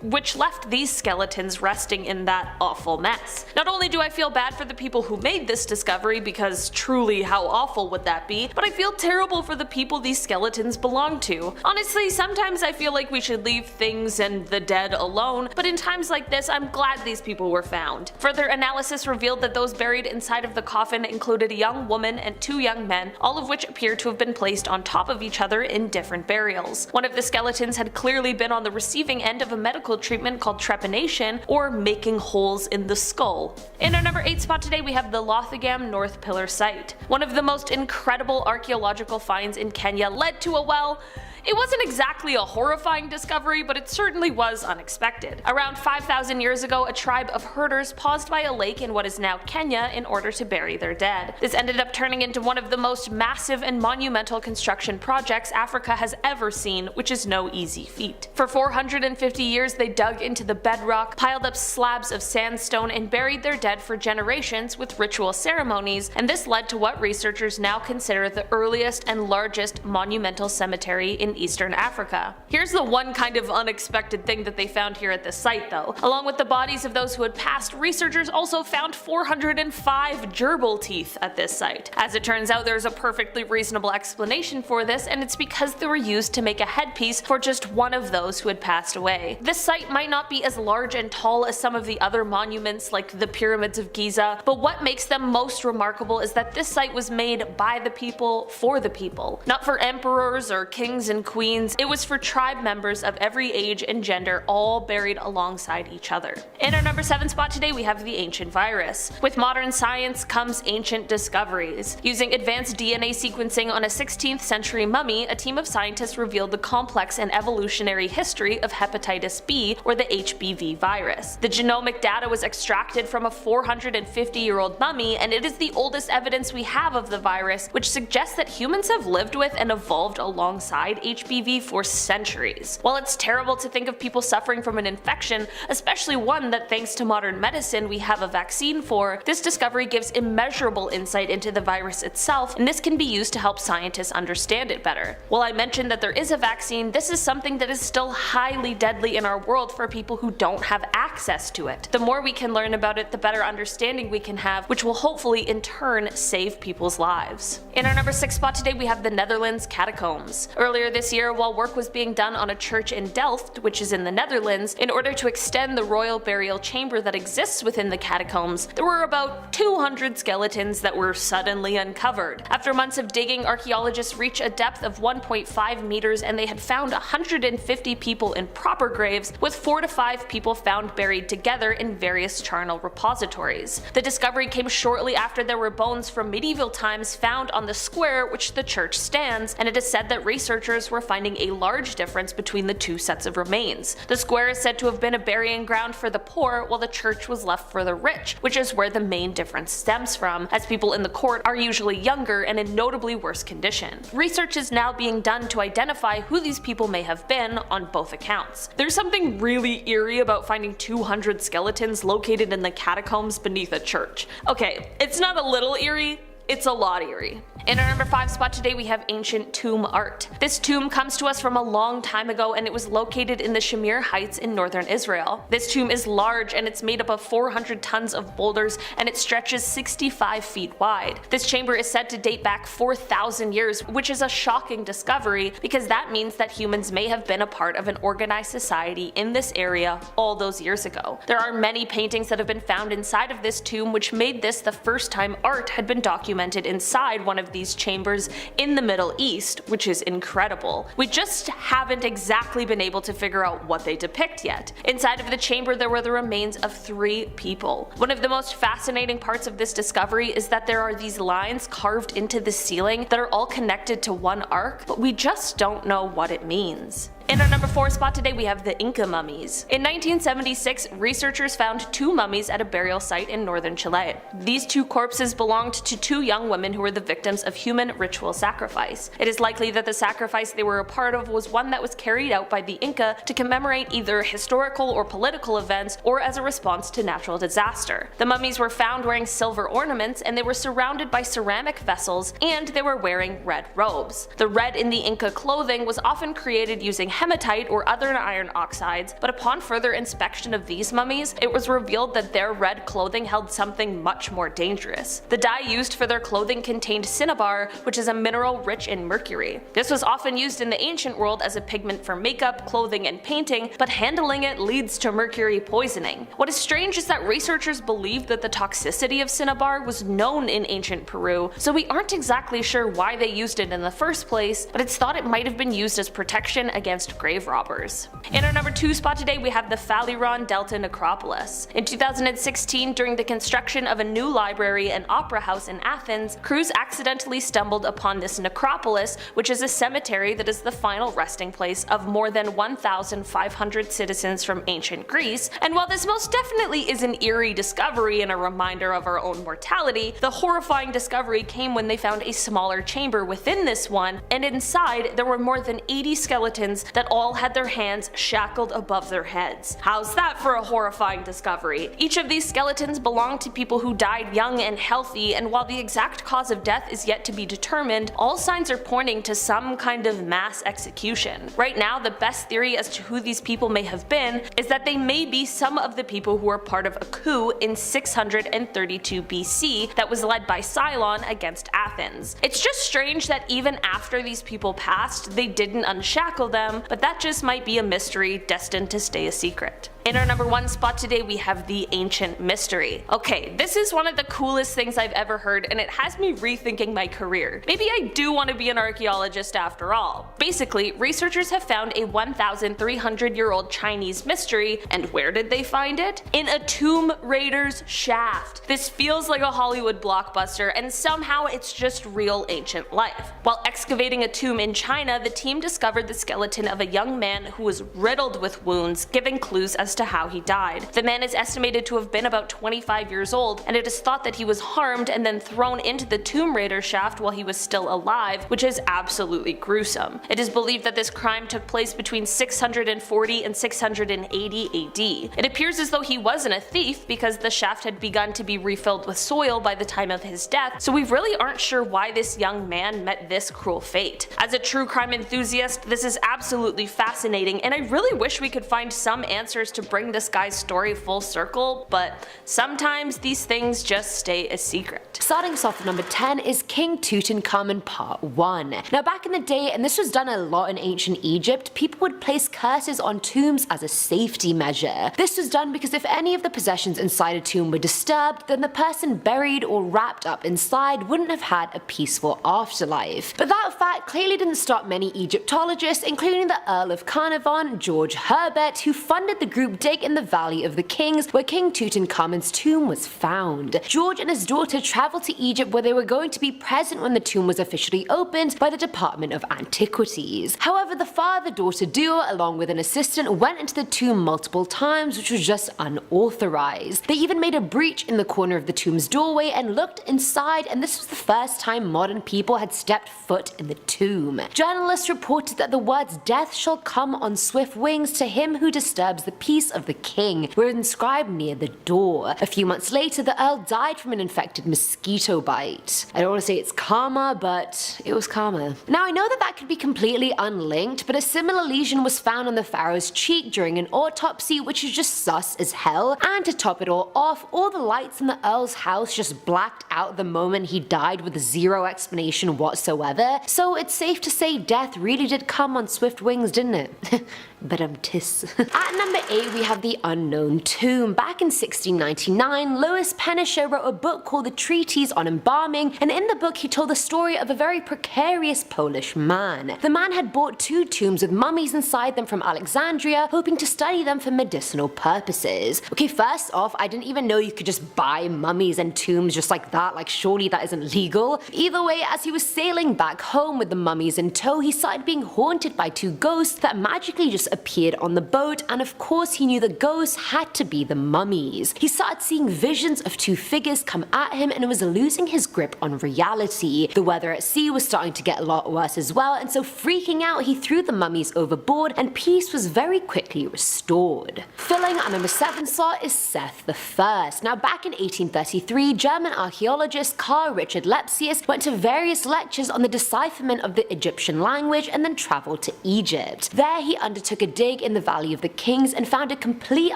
which left these skeletons resting in that awful mess. Not only do I feel bad for the people who made this discovery, because truly how awful would that be, but I feel terrible for the people these skeletons belong to. Honestly, sometimes I feel like we should leave things and the dead alone, but in times like this I'm glad these people were found. Further analysis revealed that those buried inside of the coffin included a young woman and 2 young men, all of which appear to have been placed on top of each other in different burials. One of the skeletons had clearly been on the receiving end of a medical treatment called trepanation, or making holes in the skull. In our number 8 spot today we have the Lothagam North Pillar site. One of the most incredible archaeological finds in Kenya led to a, well, it wasn't exactly a horrifying discovery, but it certainly was unexpected. Around 5,000 years ago, a tribe of herders paused by a lake in what is now Kenya in order to bury their dead. This ended up turning into one of the most massive and monumental construction projects Africa has ever seen, which is no easy feat. For 450 years they dug into the bedrock, piled up slabs of sandstone, and buried their dead for generations with ritual ceremonies, and this led to what researchers now consider the earliest and largest monumental cemetery in Eastern Africa. Here's the one kind of unexpected thing that they found here at this site though. Along with the bodies of those who had passed, researchers also found 405 gerbil teeth at this site. As it turns out, there's a perfectly reasonable explanation for this, and it's because they were used to make a headpiece for just one of those who had passed away. This site might not be as large and tall as some of the other monuments like the pyramids of Giza, but what makes them most remarkable is that this site was made by the people for the people. Not for emperors or kings and queens, it was for tribe members of every age and gender, all buried alongside each other. In our number 7 spot today we have the ancient virus. With modern science comes ancient discoveries. Using advanced DNA sequencing on a 16th century mummy, a team of scientists revealed the complex and evolutionary history of hepatitis B, or the HBV virus. The genomic data was extracted from a 450-year-old mummy, and it is the oldest evidence we have of the virus, which suggests that humans have lived with and evolved alongside HBV for centuries. While it's terrible to think of people suffering from an infection, especially one that thanks to modern medicine we have a vaccine for, this discovery gives immeasurable insight into the virus itself, and this can be used to help scientists understand it better. While I mentioned that there is a vaccine, this is something that is still highly deadly in our world for people who don't have access to it. The more we can learn about it, the better understanding we can have, which will hopefully in turn save people's lives. In our number 6 spot today we have the Netherlands catacombs. Earlier this year, while work was being done on a church in Delft, which is in the Netherlands, in order to extend the royal burial chamber that exists within the catacombs, there were about 200 skeletons that were suddenly uncovered. After months of digging, archaeologists reached a depth of 1.5 meters and they had found 150 people in proper graves, with 4 to 5 people found buried together in various charnel repositories. The discovery came shortly after there were bones from medieval times found on the square which the church stands, and it is said that researchers were finding a large difference between the 2 sets of remains. The square is said to have been a burying ground for the poor, while the church was left for the rich, which is where the main difference stems from, as people in the court are usually younger and in notably worse condition. Research is now being done to identify who these people may have been on both accounts. There's something really eerie about finding 200 skeletons located in the catacombs beneath a church. Okay, it's not a little eerie, it's a lot eerie. In our number 5 spot today we have ancient tomb art. This tomb comes to us from a long time ago, and it was located in the Shamir Heights in northern Israel. This tomb is large and it's made up of 400 tons of boulders, and it stretches 65 feet wide. This chamber is said to date back 4,000 years, which is a shocking discovery because that means that humans may have been a part of an organized society in this area all those years ago. There are many paintings that have been found inside of this tomb, which made this the first time art had been documented inside one of these chambers in the Middle East, which is incredible. We just haven't exactly been able to figure out what they depict yet. Inside of the chamber there were the remains of 3 people. One of the most fascinating parts of this discovery is that there are these lines carved into the ceiling that are all connected to one arc, but we just don't know what it means. In our number 4 spot today we have the Inca mummies. In 1976, researchers found 2 mummies at a burial site in northern Chile. These 2 corpses belonged to 2 young women who were the victims of human ritual sacrifice. It is likely that the sacrifice they were a part of was one that was carried out by the Inca to commemorate either historical or political events or as a response to natural disaster. The mummies were found wearing silver ornaments and they were surrounded by ceramic vessels and they were wearing red robes. The red in the Inca clothing was often created using hematite or other iron oxides, but upon further inspection of these mummies, it was revealed that their red clothing held something much more dangerous. The dye used for their clothing contained cinnabar, which is a mineral rich in mercury. This was often used in the ancient world as a pigment for makeup, clothing, and painting, but handling it leads to mercury poisoning. What is strange is that researchers believe that the toxicity of cinnabar was known in ancient Peru, so we aren't exactly sure why they used it in the first place, but it's thought it might have been used as protection against grave robbers. In our number 2 spot today we have the Phaleron Delta Necropolis. In 2016, during the construction of a new library and opera house in Athens, crews accidentally stumbled upon this necropolis, which is a cemetery that is the final resting place of more than 1,500 citizens from ancient Greece, and while this most definitely is an eerie discovery and a reminder of our own mortality, the horrifying discovery came when they found a smaller chamber within this one, and inside there were more than 80 skeletons that all had their hands shackled above their heads. How's that for a horrifying discovery? Each of these skeletons belonged to people who died young and healthy, and while the exact cause of death is yet to be determined, all signs are pointing to some kind of mass execution. Right now, the best theory as to who these people may have been is that they may be some of the people who were part of a coup in 632 BC that was led by Cylon against Athens. It's just strange that even after these people passed, they didn't unshackle them, but that just might be a mystery destined to stay a secret. In our number 1 spot today we have the Ancient Mystery. Okay, this is one of the coolest things I've ever heard and it has me rethinking my career. Maybe I do want to be an archaeologist after all. Basically, researchers have found a 1,300-year-old Chinese mystery, and where did they find it? In a tomb raider's shaft. This feels like a Hollywood blockbuster and somehow it's just real ancient life. While excavating a tomb in China, the team discovered the skeleton of a young man who was riddled with wounds, giving clues as to how he died. The man is estimated to have been about 25 years old, and it is thought that he was harmed and then thrown into the tomb raider shaft while he was still alive, which is absolutely gruesome. It is believed that this crime took place between 640 and 680 AD. It appears as though he wasn't a thief because the shaft had begun to be refilled with soil by the time of his death, so we really aren't sure why this young man met this cruel fate. As a true crime enthusiast, this is absolutely fascinating, and I really wish we could find some answers to bring this guy's story full circle, but sometimes these things just stay a secret. Starting us off at number 10 is King Tutankhamun Part 1. Now back in the day, and this was done a lot in ancient Egypt, people would place curses on tombs as a safety measure. This was done because if any of the possessions inside a tomb were disturbed, then the person buried or wrapped up inside wouldn't have had a peaceful afterlife. But that fact clearly didn't stop many Egyptologists, including the Earl of Carnarvon, George Herbert, who funded the group dig in the Valley of the Kings where King Tutankhamun's tomb was found. George and his daughter traveled to Egypt where they were going to be present when the tomb was officially opened by the Department of Antiquities. However, the father-daughter duo, along with an assistant, went into the tomb multiple times, which was just unauthorized. They even made a breach in the corner of the tomb's doorway and looked inside, and this was the first time modern people had stepped foot in the tomb. Journalists reported that the words "death shall come on swift wings to him who disturbs the peace of the king" were inscribed near the door. A few months later, the Earl died from an infected mosquito bite. I don't want to say it's karma, but it was karma. Now I know that that could be completely unlinked, but a similar lesion was found on the pharaoh's cheek during an autopsy, which is just sus as hell, and to top it all off, all the lights in the Earl's house just blacked out the moment he died with zero explanation whatsoever, so it's safe to say death really did come on swift wings, didn't it? But At number 8 we have The Unknown Tomb. Back in 1699, Louis Pennecher wrote a book called The Treatise on Embalming, and in the book he told the story of a very precarious Polish man. The man had bought 2 tombs with mummies inside them from Alexandria, hoping to study them for medicinal purposes. Okay, first off, I didn't even know you could just buy mummies and tombs just like that, like surely that isn't legal. Either way, as he was sailing back home with the mummies in tow, he started being haunted by 2 of ghosts that magically just appeared on the boat, and of course he knew the ghosts had to be the mummies. He started seeing visions of two figures come at him and was losing his grip on reality. The weather at sea was starting to get a lot worse as well, and so freaking out he threw the mummies overboard and peace was very quickly restored. Filling our number 7 slot is Seth I. Now back in 1833, German archaeologist Carl Richard Lepsius went to various lectures on the decipherment of the Egyptian language and then travelled to Egypt. There he undertook a dig in the Valley of the Kings and found a complete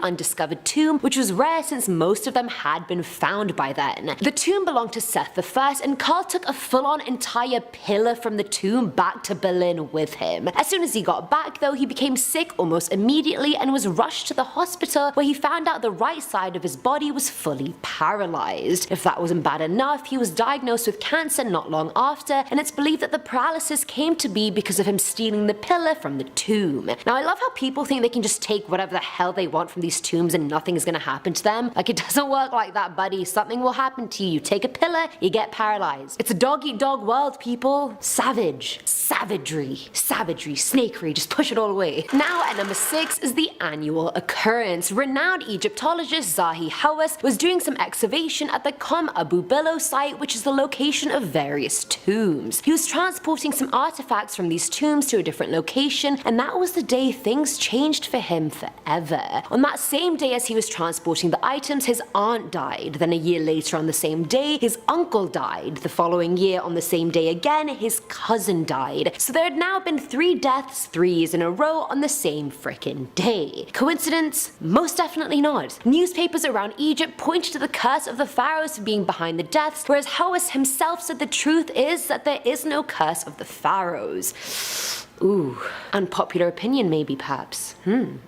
undiscovered tomb, which was rare since most of them had been found by then. The tomb belonged to Seth I, and Carl took a full-on entire pillar from the tomb back to Berlin with him. As soon as he got back though, he became sick almost immediately and was rushed to the hospital, where he found out the right side of his body was fully paralyzed. If that wasn't bad enough, he was diagnosed with cancer not long after, and it's believed that the paralysis came to be because of him stealing the pillar from the tomb. Now I love how people think they can just take whatever the hell they want from these tombs and nothing is gonna happen to them. Like, it doesn't work like that, buddy. Something will happen to you. You take a pillar, you get paralyzed. It's a dog-eat-dog world, people. Savage. Savagery. Savagery. Snakery. Just push it all away. Now at number 6 is the annual occurrence. Renowned Egyptologist Zahi Hawass was doing some excavation at the Kom Abu Billo site, which is the location of various tombs. He was transporting some artifacts from these tombs to a different location, and that was the day things changed for him forever. On that same day as he was transporting the items, his aunt died. Then a year later on the same day, his uncle died. The following year on the same day again, his cousin died. So there had now been 3 deaths 3 years in a row on the same frickin' day. Coincidence? Most definitely not. Newspapers around Egypt pointed to the curse of the pharaohs for being behind the deaths, whereas Hawass himself said the truth is that there is no curse of the pharaohs. Ooh, unpopular opinion maybe perhaps.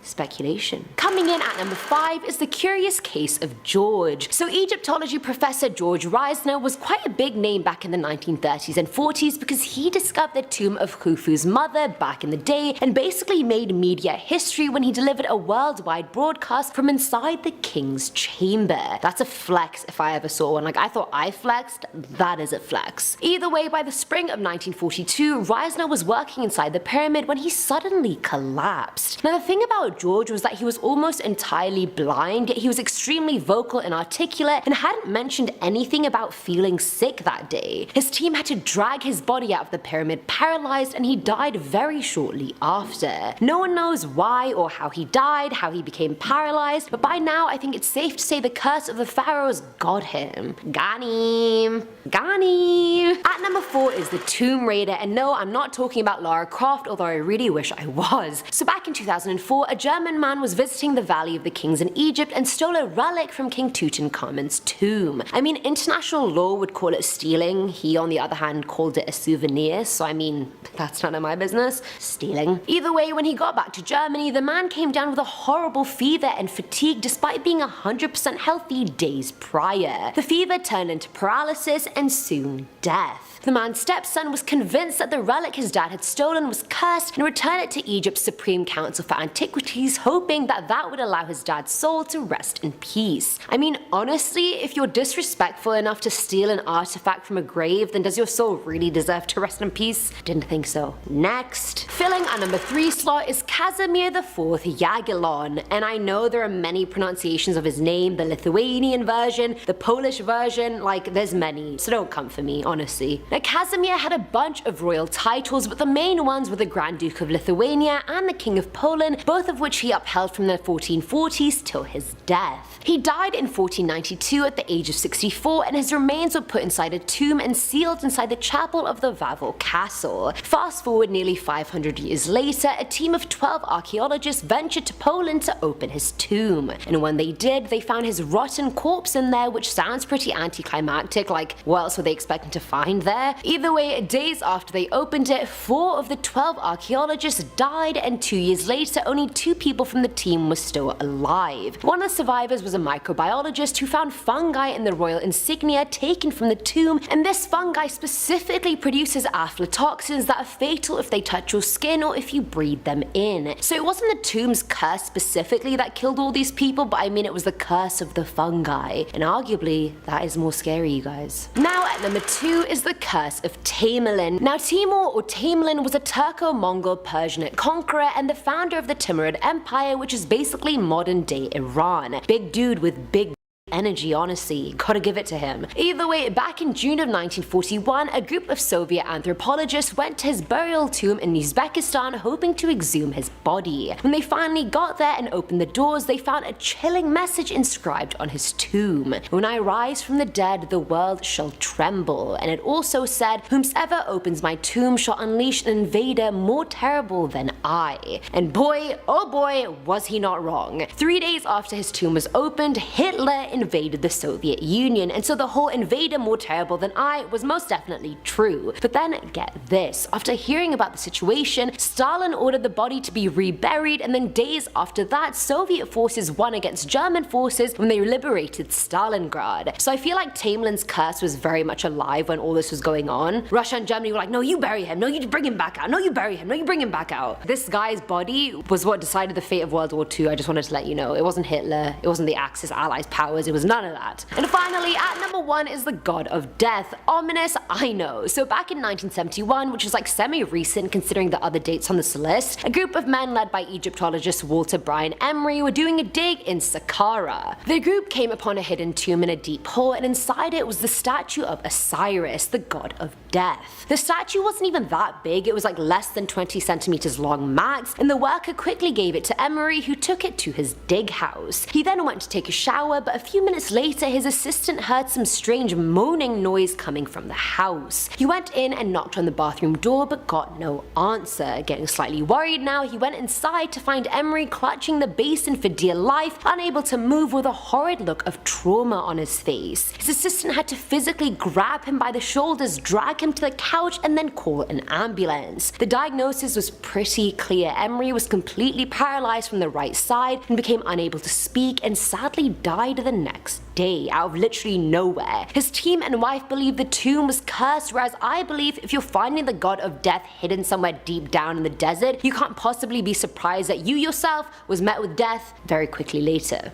Speculation. Coming in at number 5 is the curious case of George. So Egyptology professor George Reisner was quite a big name back in the 1930s and 40s because he discovered the tomb of Khufu's mother back in the day and basically made media history when he delivered a worldwide broadcast from inside the king's chamber. That's a flex if I ever saw one. Like, I thought I flexed, that is a flex. Either way, by the spring of 1942, Reisner was working inside the pyramid when he suddenly collapsed. Now the thing about George was that he was almost entirely blind, yet he was extremely vocal and articulate and hadn't mentioned anything about feeling sick that day. His team had to drag his body out of the pyramid paralyzed, and he died very shortly after. No one knows why or how he died, how he became paralyzed, but by now I think it's safe to say the curse of the pharaohs got him. Got him. Got him. At number 4 is the Tomb Raider, and no, I'm not talking about Lara Croft, although I really wish I was. So back in 2004, a German man was visiting the Valley of the Kings in Egypt and stole a relic from King Tutankhamun's tomb. I mean, international law would call it stealing. He, on the other hand, called it a souvenir, so I mean, that's none of my business. Stealing. Either way, when he got back to Germany, the man came down with a horrible fever and fatigue despite being 100% healthy days prior. The fever turned into paralysis and soon death. The man's stepson was convinced that the relic his dad had stolen was cursed and returned it to Egypt's Supreme Council for Antiquities, hoping that that would allow his dad's soul to rest in peace. I mean, honestly, if you're disrespectful enough to steal an artifact from a grave, then does your soul really deserve to rest in peace? Didn't think so. Next. Filling our number 3 slot is Casimir IV Jagiellon, and I know there are many pronunciations of his name, the Lithuanian version, the Polish version, like there's many, so don't come for me, honestly. Now Casimir had a bunch of royal titles, but the main ones were the Grand Duke of Lithuania and the King of Poland, both of which he upheld from the 1440s till his death. He died in 1492 at the age of 64, and his remains were put inside a tomb and sealed inside the chapel of the Wawel Castle. Fast forward nearly 500 years later, a team of 12 archaeologists ventured to Poland to open his tomb, and when they did, they found his rotten corpse in there, which sounds pretty anticlimactic. Like, what else were they expecting to find there? Either way, days after they opened it, 4 of the 12 archaeologists died, and 2 years later only 2 people from the team were still alive. One of the survivors was a microbiologist who found fungi in the royal insignia taken from the tomb, and this fungi specifically produces aflatoxins that are fatal if they touch your skin or if you breathe them in. So it wasn't the tomb's curse specifically that killed all these people, but I mean it was the curse of the fungi, and arguably that is more scary, you guys. Now at number 2 is the curse of Tamerlane. Now Timur or Tamerlane was a Turco-Mongol Persianate conqueror and the founder of the Timurid Empire, which is basically modern day Iran. Big dude with big energy, honestly, gotta give it to him. Either way, back in June of 1941, a group of Soviet anthropologists went to his burial tomb in Uzbekistan hoping to exhume his body. When they finally got there and opened the doors, they found a chilling message inscribed on his tomb. "When I rise from the dead, the world shall tremble." And it also said, "Whomsoever opens my tomb shall unleash an invader more terrible than I." And boy, oh boy, was he not wrong. 3 days after his tomb was opened, Hitler invaded the Soviet Union, and so the whole invader more terrible than I was most definitely true. But then get this, after hearing about the situation, Stalin ordered the body to be reburied, and then days after that, Soviet forces won against German forces when they liberated Stalingrad. So I feel like Tamerlane's curse was very much alive when all this was going on. Russia and Germany were like, no, you bury him, no, you bring him back out, no, you bury him, no, you bring him back out. This guy's body was what decided the fate of World War II. I just wanted to let you know, it wasn't Hitler, it wasn't the Axis Allies powers, it was none of that. And finally, at number 1 is the god of death. Ominous, I know. So back in 1971, which is like semi-recent considering the other dates on this list, a group of men led by Egyptologist Walter Bryan Emery were doing a dig in Saqqara. The group came upon a hidden tomb in a deep hole, and inside it was the statue of Osiris, the god of death. The statue wasn't even that big, it was like less than 20 centimeters long max, and the worker quickly gave it to Emery, who took it to his dig house. He then went to take a shower, but a few minutes later his assistant heard some strange moaning noise coming from the house. He went in and knocked on the bathroom door but got no answer. Getting slightly worried now, he went inside to find Emery clutching the basin for dear life, unable to move with a horrid look of trauma on his face. His assistant had to physically grab him by the shoulders, drag him to the couch, and then call an ambulance. The diagnosis was pretty clear. Emery was completely paralyzed from the right side and became unable to speak, and sadly died the next day out of literally nowhere. His team and wife believe the tomb was cursed, whereas I believe if you're finding the god of death hidden somewhere deep down in the desert, you can't possibly be surprised that you yourself was met with death very quickly later.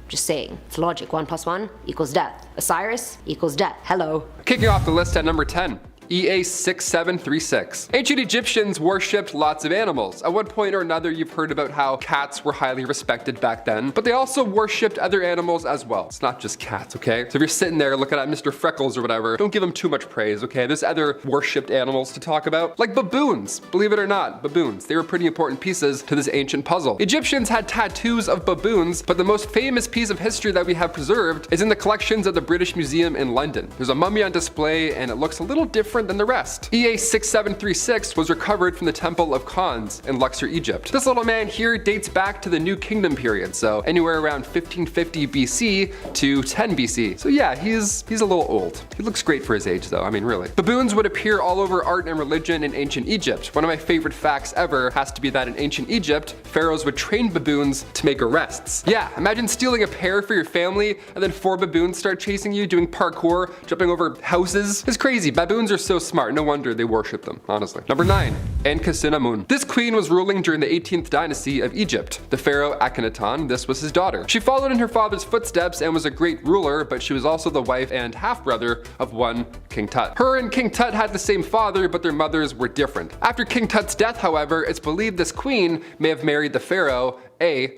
Just saying, it's logic. 1 + 1 = death. Osiris equals death. Hello. Kicking off the list at number 10. EA6736. Ancient Egyptians worshipped lots of animals. At one point or another, you've heard about how cats were highly respected back then, but they also worshipped other animals as well. It's not just cats, okay? So if you're sitting there looking at Mr. Freckles or whatever, don't give him too much praise, okay? There's other worshipped animals to talk about, like baboons. Believe it or not, baboons. They were pretty important pieces to this ancient puzzle. Egyptians had tattoos of baboons, but the most famous piece of history that we have preserved is in the collections of the British Museum in London. There's a mummy on display, and it looks a little different than the rest. EA6736 was recovered from the Temple of Khans in Luxor, Egypt. This little man here dates back to the New Kingdom period, so anywhere around 1550 BC to 10 BC. So yeah, he's a little old. He looks great for his age though, I mean really. Baboons would appear all over art and religion in ancient Egypt. One of my favorite facts ever has to be that in ancient Egypt, pharaohs would train baboons to make arrests. Yeah, imagine stealing a pair for your family and then 4 baboons start chasing you, doing parkour, jumping over houses. It's crazy. Baboons are so smart, no wonder they worship them, honestly. Number 9. Ankhesenamun. This queen was ruling during the 18th dynasty of Egypt. The pharaoh Akhenaton, this was his daughter. She followed in her father's footsteps and was a great ruler, but she was also the wife and half-brother of one King Tut. Her and King Tut had the same father, but their mothers were different. After King Tut's death, however, it's believed this queen may have married the pharaoh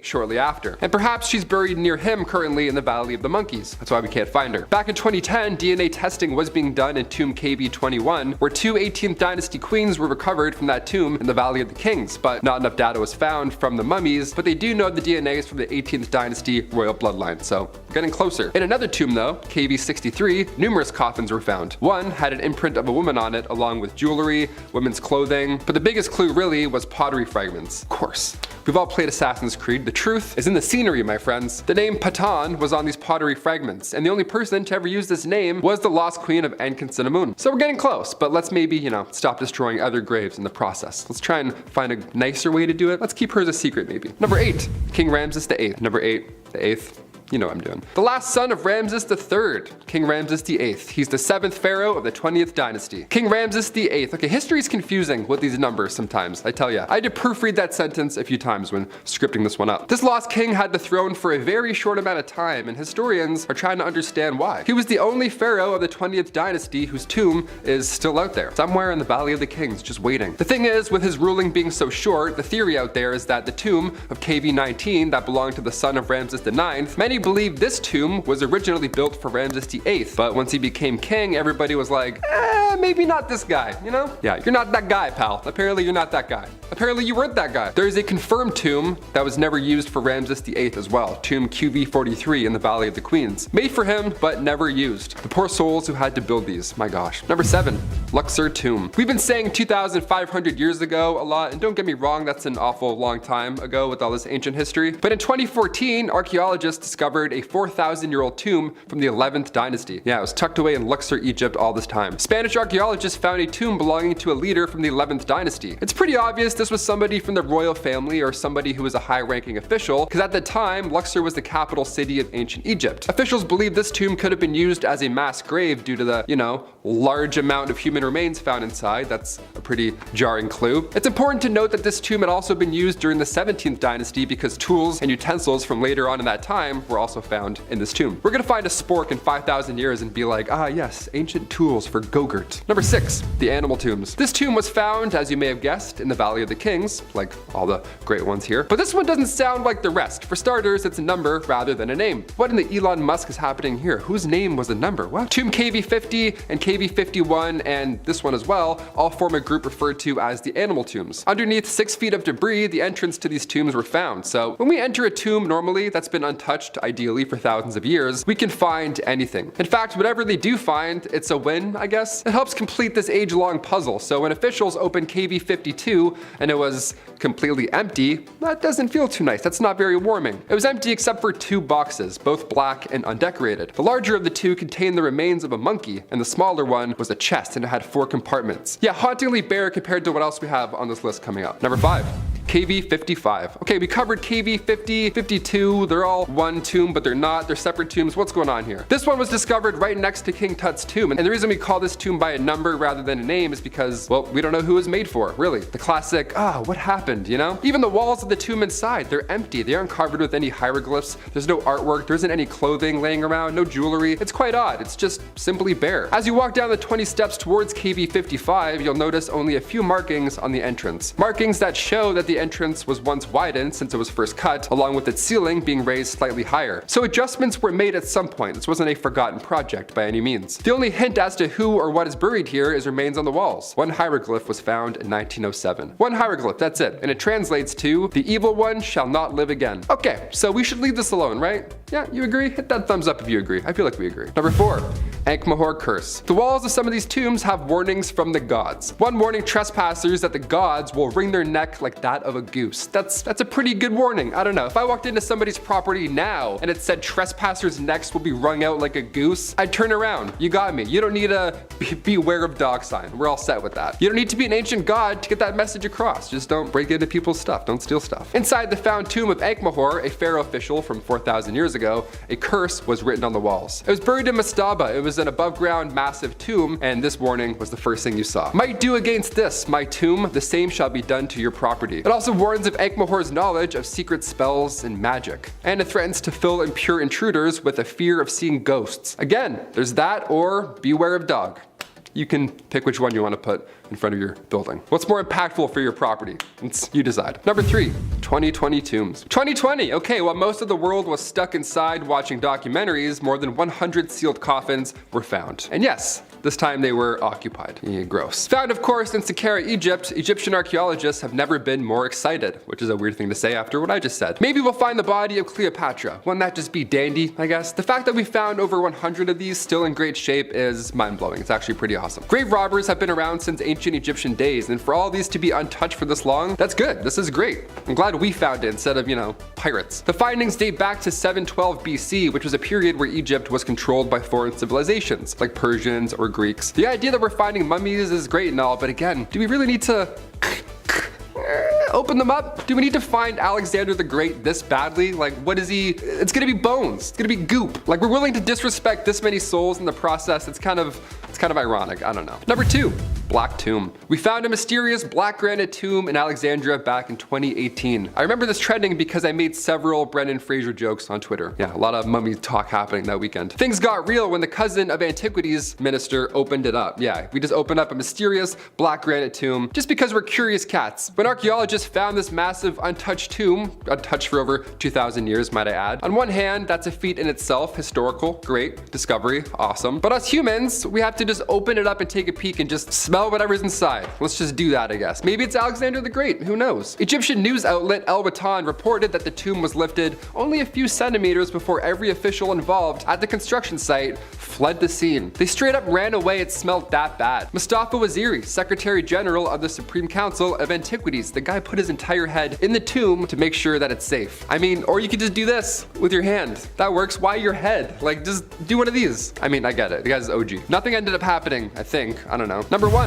shortly after. And perhaps she's buried near him currently in the Valley of the Monkeys. That's why we can't find her. Back in 2010, DNA testing was being done in tomb KB21, where 2 18th dynasty queens were recovered from that tomb in the Valley of the Kings, but not enough data was found from the mummies, but they do know the DNA is from the 18th dynasty royal bloodline, so getting closer. In another tomb though, KB63, numerous coffins were found. One had an imprint of a woman on it, along with jewelry, women's clothing, but the biggest clue really was pottery fragments. Of course. We've all played Assassin's Creed. The truth is in the scenery, my friends. The name Patan was on these pottery fragments, and the only person to ever use this name was the lost queen of Ankhesenamun. So we're getting close, but let's maybe, stop destroying other graves in the process. Let's try and find a nicer way to do it. Let's keep hers a secret maybe. Number 8, King Ramses VIII. Number 8, the 8th. You know what I'm doing. The last son of Ramses III, King Ramses VIII. He's the 7th pharaoh of the 20th dynasty. King Ramses VIII. Okay, history is confusing with these numbers sometimes, I tell ya. I had to proofread that sentence a few times when scripting this one up. This lost king had the throne for a very short amount of time, and historians are trying to understand why. He was the only pharaoh of the 20th dynasty whose tomb is still out there, somewhere in the Valley of the Kings, just waiting. The thing is, with his ruling being so short, the theory out there is that the tomb of KV-19 that belonged to the son of Ramses IX, many believe this tomb was originally built for Ramses VIII, but once he became king, everybody was like, maybe not this guy, you know? Yeah, you're not that guy, pal. Apparently you're not that guy. Apparently you weren't that guy. There is a confirmed tomb that was never used for Ramses VIII as well, tomb QV43 in the Valley of the Queens. Made for him, but never used. The poor souls who had to build these, my gosh. Number 7, Luxor tomb. We've been saying 2,500 years ago a lot, and don't get me wrong, that's an awful long time ago with all this ancient history. But in 2014, archaeologists discovered a 4,000-year-old tomb from the 11th dynasty. Yeah, it was tucked away in Luxor, Egypt all this time. Spanish archaeologists found a tomb belonging to a leader from the 11th dynasty. It's pretty obvious this was somebody from the royal family or somebody who was a high-ranking official, because at the time, Luxor was the capital city of ancient Egypt. Officials believe this tomb could have been used as a mass grave due to the, you know, large amount of human remains found inside. That's a pretty jarring clue. It's important to note that this tomb had also been used during the 17th dynasty because tools and utensils from later on in that time were also found in this tomb. We're gonna find a spork in 5,000 years and be like, ah yes, ancient tools for Gogurt. Number 6, the animal tombs. This tomb was found, as you may have guessed, in the Valley of the Kings, like all the great ones here. But this one doesn't sound like the rest. For starters, it's a number rather than a name. What in the Elon Musk is happening here? Whose name was a number? What? Tomb KV50 and KV51 and this one as well all form a group referred to as the animal tombs. Underneath 6 feet of debris, the entrance to these tombs were found. So when we enter a tomb normally that's been untouched, ideally for thousands of years, we can find anything. In fact, whatever they do find, it's a win, I guess. It helps complete this age-long puzzle. So when officials opened KV52 and it was completely empty, that doesn't feel too nice. That's not very warming. It was empty except for 2 boxes, both black and undecorated. The larger of the 2 contained the remains of a monkey, and the smaller one was a chest, and it had 4 compartments. Yeah, hauntingly bare compared to what else we have on this list coming up. Number 5. KV55. Okay, we covered KV50, 52, they're all one tomb, but they're not, they're separate tombs. What's going on here? This one was discovered right next to King Tut's tomb, and the reason we call this tomb by a number rather than a name is because, well, we don't know who it was made for, really. The classic, what happened, you know? Even the walls of the tomb inside, they're empty. They aren't covered with any hieroglyphs, there's no artwork, there isn't any clothing laying around, no jewelry. It's quite odd, it's just simply bare. As you walk down the 20 steps towards KV55, you'll notice only a few markings on the entrance. Markings that show that the entrance was once widened since it was first cut, along with its ceiling being raised slightly higher. So adjustments were made at some point. This wasn't a forgotten project by any means. The only hint as to who or what is buried here is remains on the walls. One hieroglyph was found in 1907. One hieroglyph, that's it. And it translates to, "The evil one shall not live again." Okay, so we should leave this alone, right? Yeah, you agree? Hit that thumbs up if you agree. I feel like we agree. Number 4. Ankh-Mahor curse. The walls of some of these tombs have warnings from the gods. One warning trespassers that the gods will wring their neck like that of a goose. That's a pretty good warning. I don't know. If I walked into somebody's property now and it said trespassers' necks will be wrung out like a goose, I'd turn around. You got me. You don't need a beware of dog sign. We're all set with that. You don't need to be an ancient god to get that message across. Just don't break into people's stuff. Don't steal stuff. Inside the found tomb of Ankh-Mahor, a pharaoh official from 4,000 years ago, a curse was written on the walls. It was buried in Mastaba. It was an above ground massive tomb, and this warning was the first thing you saw. Might do against this, my tomb, the same shall be done to your property. It also warns of Ankh-Mahor's knowledge of secret spells and magic, and it threatens to fill impure intruders with a fear of seeing ghosts. Again, there's that or beware of dog. You can pick which one you want to put in front of your building. What's more impactful for your property? You decide. Number 3, 2020 tombs. 2020, okay, while most of the world was stuck inside watching documentaries, more than 100 sealed coffins were found. And yes, this time they were occupied. Gross. Found, of course, in Saqqara, Egypt, Egyptian archaeologists have never been more excited, which is a weird thing to say after what I just said. Maybe we'll find the body of Cleopatra. Wouldn't that just be dandy, I guess? The fact that we found over 100 of these still in great shape is mind-blowing. It's actually pretty awesome. Grave robbers have been around since ancient Egyptian days, and for all these to be untouched for this long, that's good. This is great. I'm glad we found it instead of, pirates. The findings date back to 712 BC, which was a period where Egypt was controlled by foreign civilizations, like Persians or Greeks. The idea that we're finding mummies is great and all, but again, do we really need to open them up? Do we need to find Alexander the Great this badly? Like, what is he? It's gonna be bones. It's gonna be goop. Like, we're willing to disrespect this many souls in the process. It's kind of ironic. I don't know. Number 2. Black Tomb. We found a mysterious black granite tomb in Alexandria back in 2018. I remember this trending because I made several Brendan Fraser jokes on Twitter. Yeah, a lot of mummy talk happening that weekend. Things got real when the cousin of antiquities minister opened it up. Yeah, we just opened up a mysterious black granite tomb just because we're curious cats. When archaeologists found this massive untouched tomb, untouched for over 2,000 years, might I add. On one hand, that's a feat in itself, historical, great, discovery, awesome. But us humans, we have to just open it up and take a peek and just smell whatever's inside. Let's just do that, I guess. Maybe it's Alexander the Great, who knows? Egyptian news outlet El Watan reported that the tomb was lifted only a few centimeters before every official involved at the construction site fled the scene. They straight up ran away, it smelled that bad. Mustafa Waziri, Secretary General of the Supreme Council of Antiquities, the guy put his entire head in the tomb to make sure that it's safe. I mean, or you could just do this with your hand. That works. Why your head? Like, just do one of these. I mean, I get it. The guy's OG. Nothing ended up happening, I think. I don't know. Number 1.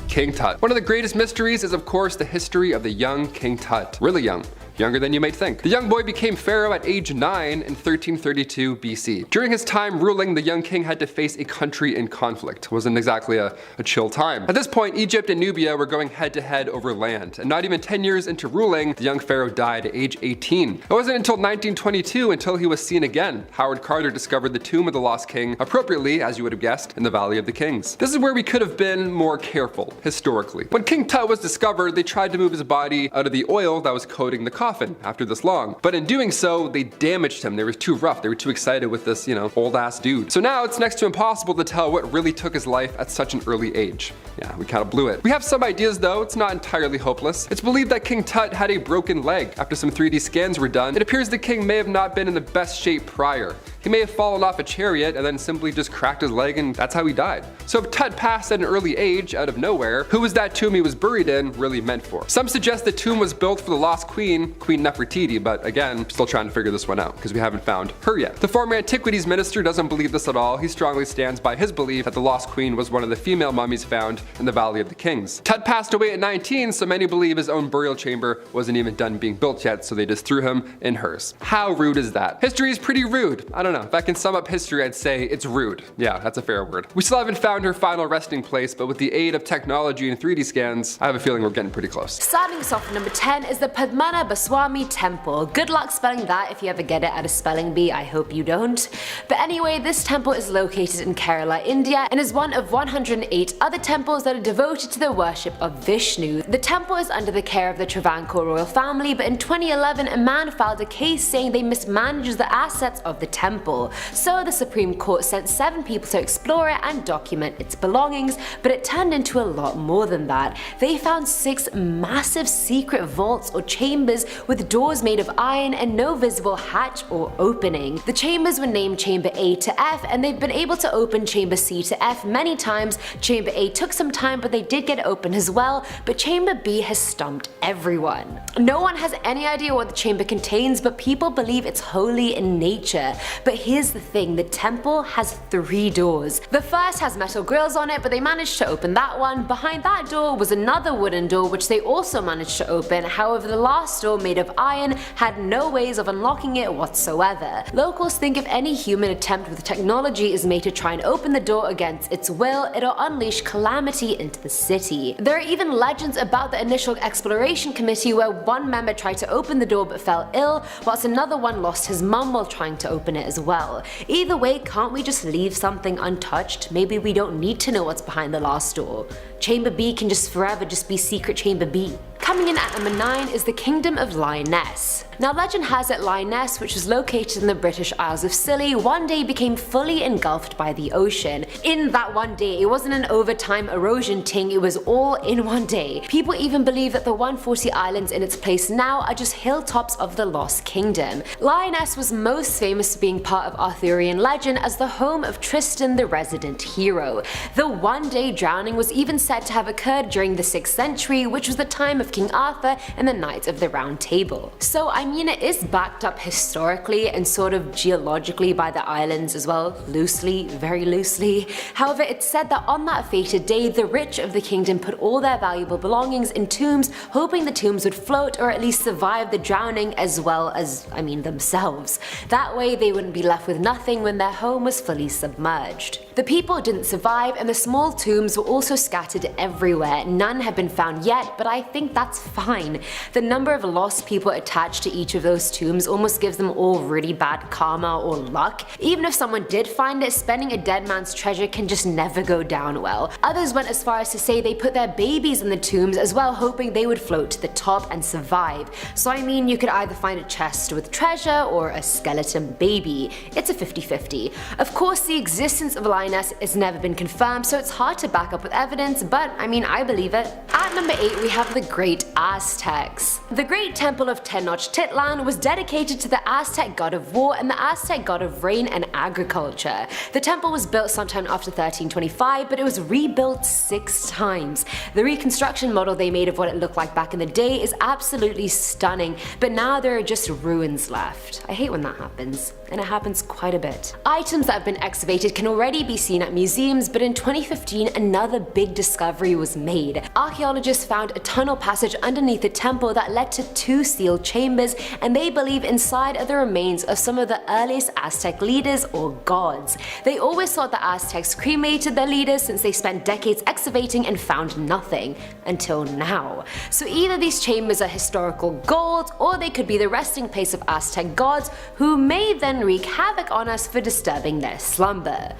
King Tut. One of the greatest mysteries is of course the history of the young King Tut. Really young. Younger than you might think. The young boy became pharaoh at age 9 in 1332 BC. During his time ruling, the young king had to face a country in conflict. It wasn't exactly a chill time. At this point, Egypt and Nubia were going head to head over land, and not even 10 years into ruling, the young pharaoh died at age 18. It wasn't until 1922 until he was seen again. Howard Carter discovered the tomb of the lost king, appropriately, as you would have guessed, in the Valley of the Kings. This is where we could have been more careful, historically. When King Tut was discovered, they tried to move his body out of the oil that was coating the coffin after this long. But in doing so, they damaged him. They were too rough. They were too excited with this, old ass dude. So now it's next to impossible to tell what really took his life at such an early age. Yeah, we kind of blew it. We have some ideas though. It's not entirely hopeless. It's believed that King Tut had a broken leg. After some 3D scans were done, it appears the king may have not been in the best shape prior. He may have fallen off a chariot and then simply just cracked his leg, and that's how he died. So if Tut passed at an early age out of nowhere, who was that tomb he was buried in really meant for? Some suggest the tomb was built for the lost queen, Queen Nefertiti, but again, still trying to figure this one out because we haven't found her yet. The former antiquities minister doesn't believe this at all. He strongly stands by his belief that the lost queen was one of the female mummies found in the Valley of the Kings. Tut passed away at 19, so many believe his own burial chamber wasn't even done being built yet, so they just threw him in hers. How rude is that? History is pretty rude. I don't know. If I can sum up history, I'd say it's rude. Yeah, that's a fair word. We still haven't found her final resting place, but with the aid of technology and 3D scans, I have a feeling we're getting pretty close. Starting us off at number 10 is the Padmana Baswami Temple. Good luck spelling that if you ever get it at a spelling bee. I hope you don't. But anyway, this temple is located in Kerala, India, and is one of 108 other temples that are devoted to the worship of Vishnu. The temple is under the care of the Travancore royal family, but in 2011 a man filed a case saying they mismanaged the assets of the temple. So the Supreme Court sent 7 people to explore it and document its belongings, but it turned into a lot more than that. They found 6 massive secret vaults or chambers with doors made of iron and no visible hatch or opening. The chambers were named Chamber A to F, and they've been able to open Chamber C to F many times. Chamber A took some time, but they did get it open as well, but Chamber B has stumped everyone. No one has any idea what the chamber contains, but people believe it's holy in nature. But here's the thing, the temple has 3 doors. The first has metal grills on it, but they managed to open that one. Behind that door was another wooden door, which they also managed to open. However, the last door, made of iron, had no ways of unlocking it whatsoever. Locals think if any human attempt with technology is made to try and open the door against its will, it'll unleash calamity into the city. There are even legends about the initial exploration committee where one member tried to open the door but fell ill, whilst another one lost his mum while trying to open it as well. Either way, can't we just leave something untouched? Maybe we don't need to know what's behind the last door. Chamber B can just forever just be secret Chamber B. Coming in at number 9 is the Kingdom of Lyonesse. Now legend has it Lyonesse, which was located in the British Isles of Scilly, one day became fully engulfed by the ocean. In that one day, it wasn't an overtime erosion ting, it was all in one day. People even believe that the 140 islands in its place now are just hilltops of the Lost Kingdom. Lyonesse was most famous for being part of Arthurian legend as the home of Tristan the resident hero. The one-day drowning was even said to have occurred during the 6th century, which was the time of King Arthur and the Knights of the Round Table. So I mean, it is backed up historically and sort of geologically by the islands as well, loosely, very loosely. However, it's said that on that fated day, the rich of the kingdom put all their valuable belongings in tombs, hoping the tombs would float or at least survive the drowning as well as, themselves. That way they wouldn't be left with nothing when their home was fully submerged. The people didn't survive, and the small tombs were also scattered everywhere. None have been found yet, but I think that's fine. The number of lost people attached to each of those tombs almost gives them all really bad karma or luck. Even if someone did find it, spending a dead man's treasure can just never go down well. Others went as far as to say they put their babies in the tombs as well, hoping they would float to the top and survive. So I mean, you could either find a chest with treasure or a skeleton baby. It's a 50-50. Of course, the existence of Linus has never been confirmed, so it's hard to back up with evidence, but I believe it. At number 8 we have the Great Aztecs. The Great Temple of Tenochtitlan was dedicated to the Aztec god of war and the Aztec god of rain and agriculture. The temple was built sometime after 1325, but it was rebuilt 6 times. The reconstruction model they made of what it looked like back in the day is absolutely stunning, but now there are just ruins left. I hate when that happens, and it happens quite a bit. Items that have been excavated can already be seen at museums, but in 2015 another big discovery was made. Archaeologists found a tunnel passage underneath the temple that led to 2 sealed chambers, and they believe inside are the remains of some of the earliest Aztec leaders or gods. They always thought the Aztecs cremated their leaders since they spent decades excavating and found nothing, until now. So either these chambers are historical gold, or they could be the resting place of Aztec gods who may then wreak havoc on us for disturbing their slumber.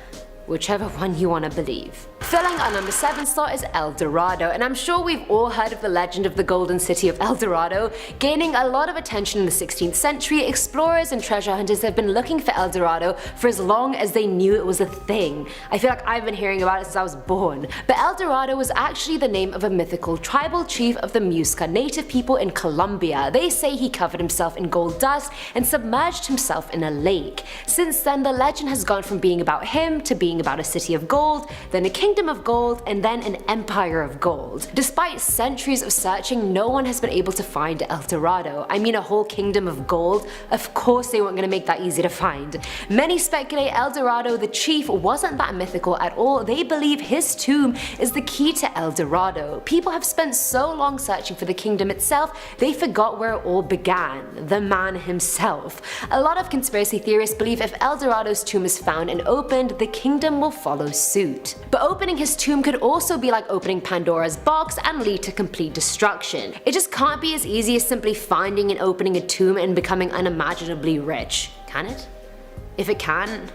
Whichever one you want to believe. Filling our number 7 slot is El Dorado, and I'm sure we've all heard of the legend of the golden city of El Dorado. Gaining a lot of attention in the 16th century, explorers and treasure hunters have been looking for El Dorado for as long as they knew it was a thing. I feel like I've been hearing about it since I was born. But El Dorado was actually the name of a mythical tribal chief of the Muisca native people in Colombia. They say he covered himself in gold dust and submerged himself in a lake. Since then, the legend has gone from being about him to being about a city of gold, then a kingdom of gold, and then an empire of gold. Despite centuries of searching, no one has been able to find El Dorado. A whole kingdom of gold? Of course they weren't going to make that easy to find. Many speculate El Dorado, the chief, wasn't that mythical at all. They believe his tomb is the key to El Dorado. People have spent so long searching for the kingdom itself, they forgot where it all began. The man himself. A lot of conspiracy theorists believe if El Dorado's tomb is found and opened, the kingdom will follow suit. But opening his tomb could also be like opening Pandora's box and lead to complete destruction. It just can't be as easy as simply finding and opening a tomb and becoming unimaginably rich, can it? If it can,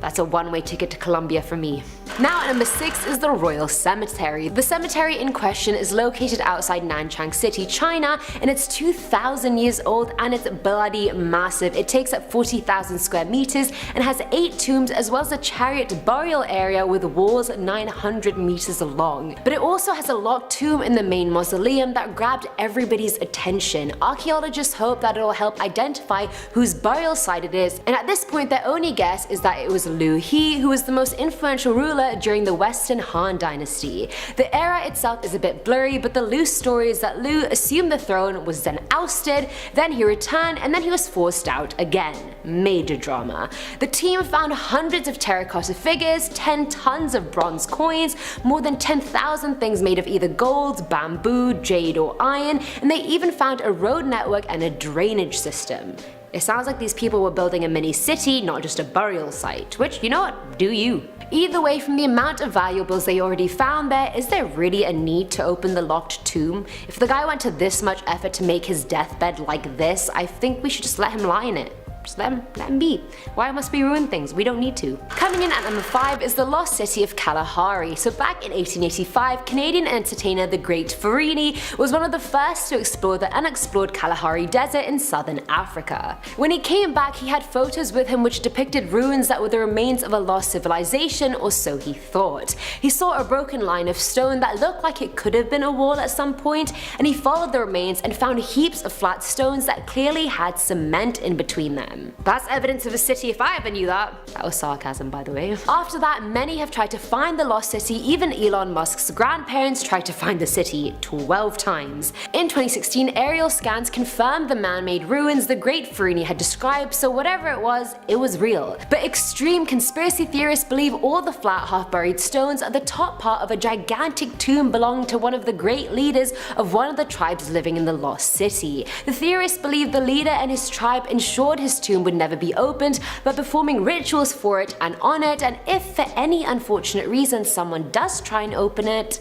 that's a one-way ticket to Colombia for me. Now at number 6 is the Royal Cemetery. The cemetery in question is located outside Nanchang City, China, and it's 2,000 years old and it's bloody massive. It takes up 40,000 square meters and has 8 tombs as well as a chariot burial area with walls 900 meters long. But it also has a locked tomb in the main mausoleum that grabbed everybody's attention. Archaeologists hope that it will help identify whose burial site it is, and at this point their only guess is that it was Liu He, who was the most influential ruler during the Western Han Dynasty. The era itself is a bit blurry, but the loose story is that Liu assumed the throne, was then ousted, then he returned, and then he was forced out again. Major drama. The team found hundreds of terracotta figures, 10 tons of bronze coins, more than 10,000 things made of either gold, bamboo, jade, or iron, and they even found a road network and a drainage system. It sounds like these people were building a mini city, not just a burial site, which, you know what, do you. Either way, from the amount of valuables they already found there, is there really a need to open the locked tomb? If the guy went to this much effort to make his deathbed like this, I think we should just let him lie in it. Just let him be. Why must we ruin things? We don't need to. Coming in at number 5 is the lost city of Kalahari. So back in 1885, Canadian entertainer the Great Farini was one of the first to explore the unexplored Kalahari Desert in southern Africa. When he came back, he had photos with him which depicted ruins that were the remains of a lost civilization, or so he thought. He saw a broken line of stone that looked like it could have been a wall at some point, and he followed the remains and found heaps of flat stones that clearly had cement in between them. kingdom. That's evidence of a city if I ever knew that. That was sarcasm, by the way. After that, many have tried to find the lost city. Even Elon Musk's grandparents tried to find the city 12 times. In 2016, aerial scans confirmed the man-made ruins the great Ferrini had described, so whatever it was real. But extreme conspiracy theorists believe all the flat half-buried stones are the top part of a gigantic tomb belonging to one of the great leaders of one of the tribes living in the lost city. The theorists believe the leader and his tribe ensured his tomb would never be opened by performing rituals for it and on it, and if for any unfortunate reason someone does try and open it,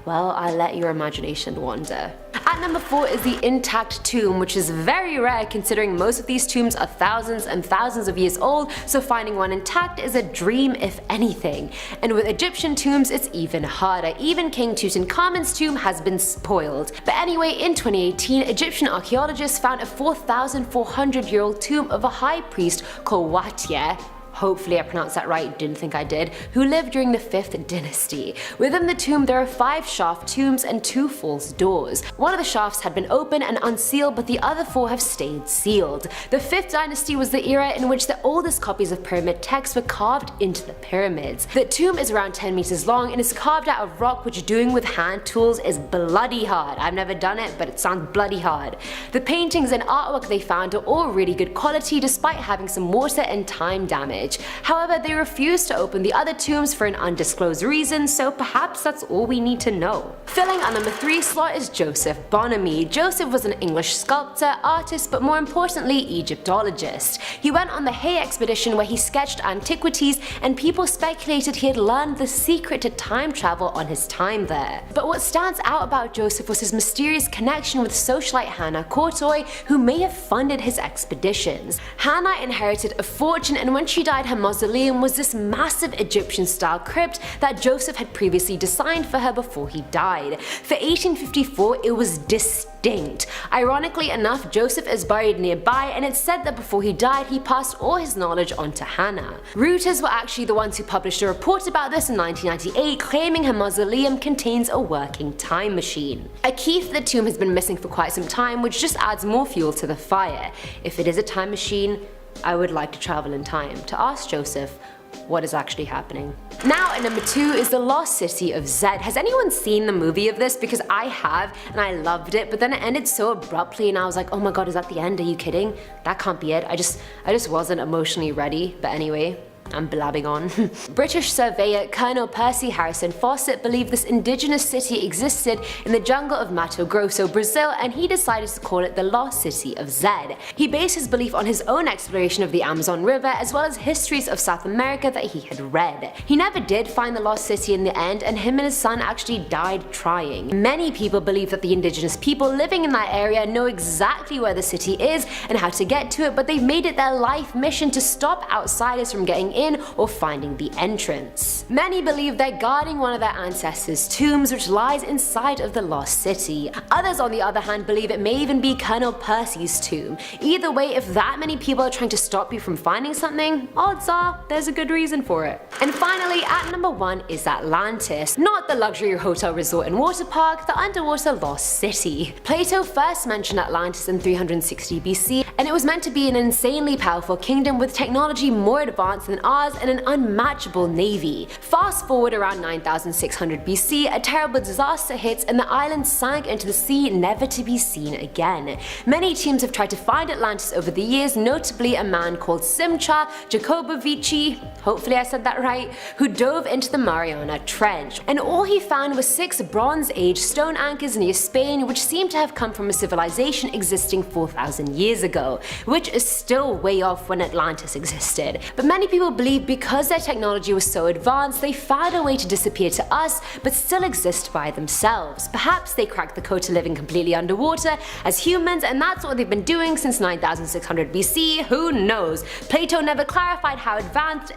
well, I'll let your imagination wander. At number 4 is the intact tomb, which is very rare considering most of these tombs are thousands and thousands of years old, so finding one intact is a dream if anything. And with Egyptian tombs it's even harder. Even King Tutankhamun's tomb has been spoiled. But anyway, in 2018, Egyptian archaeologists found a 4,400-year-old tomb of a high priest called Watye. Hopefully I pronounced that right, didn't think I did, who lived during the 5th dynasty. Within the tomb there are 5 shaft tombs and 2 false doors. One of the shafts had been opened and unsealed, but the other 4 have stayed sealed. The 5th dynasty was the era in which the oldest copies of pyramid texts were carved into the pyramids. The tomb is around 10 meters long and is carved out of rock, which doing with hand tools is bloody hard. I've never done it, but it sounds bloody hard. The paintings and artwork they found are all really good quality despite having some water and time damage. However, they refused to open the other tombs for an undisclosed reason, so perhaps that's all we need to know. Filling our number 3 slot is Joseph Bonamy. Joseph was an English sculptor, artist, but more importantly Egyptologist. He went on the Hay expedition where he sketched antiquities, and people speculated he had learned the secret to time travel on his time there. But what stands out about Joseph was his mysterious connection with socialite Hannah Courtois, who may have funded his expeditions. Hannah inherited a fortune, and when she died, her mausoleum was this massive Egyptian-style crypt that Joseph had previously designed for her before he died. For 1854, it was distinct. Ironically enough, Joseph is buried nearby, and it's said that before he died, he passed all his knowledge on to Hannah. Reuters were actually the ones who published a report about this in 1998, claiming her mausoleum contains a working time machine. A key for the tomb has been missing for quite some time, which just adds more fuel to the fire. If it is a time machine, I would like to travel in time to ask Joseph what is actually happening. Now at number 2 is the lost city of Zed. Has anyone seen the movie of this? Because I have, and I loved it, but then it ended so abruptly and I was like, oh my god, is that the end? Are you kidding? That can't be it. I just wasn't emotionally ready. But anyway, I'm blabbing on. British surveyor Colonel Percy Harrison Fawcett believed this indigenous city existed in the jungle of Mato Grosso, Brazil, and he decided to call it the Lost City of Zed. He based his belief on his own exploration of the Amazon River as well as histories of South America that he had read. He never did find the lost city in the end, and him and his son actually died trying. Many people believe that the indigenous people living in that area know exactly where the city is and how to get to it, but they've made it their life mission to stop outsiders from getting in or finding the entrance. Many believe they're guarding one of their ancestors' tombs, which lies inside of the lost city. Others on the other hand believe it may even be Colonel Percy's tomb. Either way, if that many people are trying to stop you from finding something, odds are there's a good reason for it. And finally, at number 1 is Atlantis. Not the luxury hotel resort and water park, the underwater lost city. Plato first mentioned Atlantis in 360 BC, and it was meant to be an insanely powerful kingdom with technology more advanced than ours and an unmatchable navy. Fast forward around 9600 BC, a terrible disaster hits and the island sank into the sea, never to be seen again. Many teams have tried to find Atlantis over the years, notably a man called Simcha Jacobovici, hopefully I said that right, who dove into the Mariana Trench. And all he found was 6 Bronze Age stone anchors near Spain, which seemed to have come from a civilization existing 4,000 years ago, which is still way off when Atlantis existed. But many people believe because their technology was so advanced, they found a way to disappear to us but still exist by themselves. Perhaps they cracked the code to living completely underwater as humans, and that's what they've been doing since 9600 BC, who knows? Plato never clarified how advanced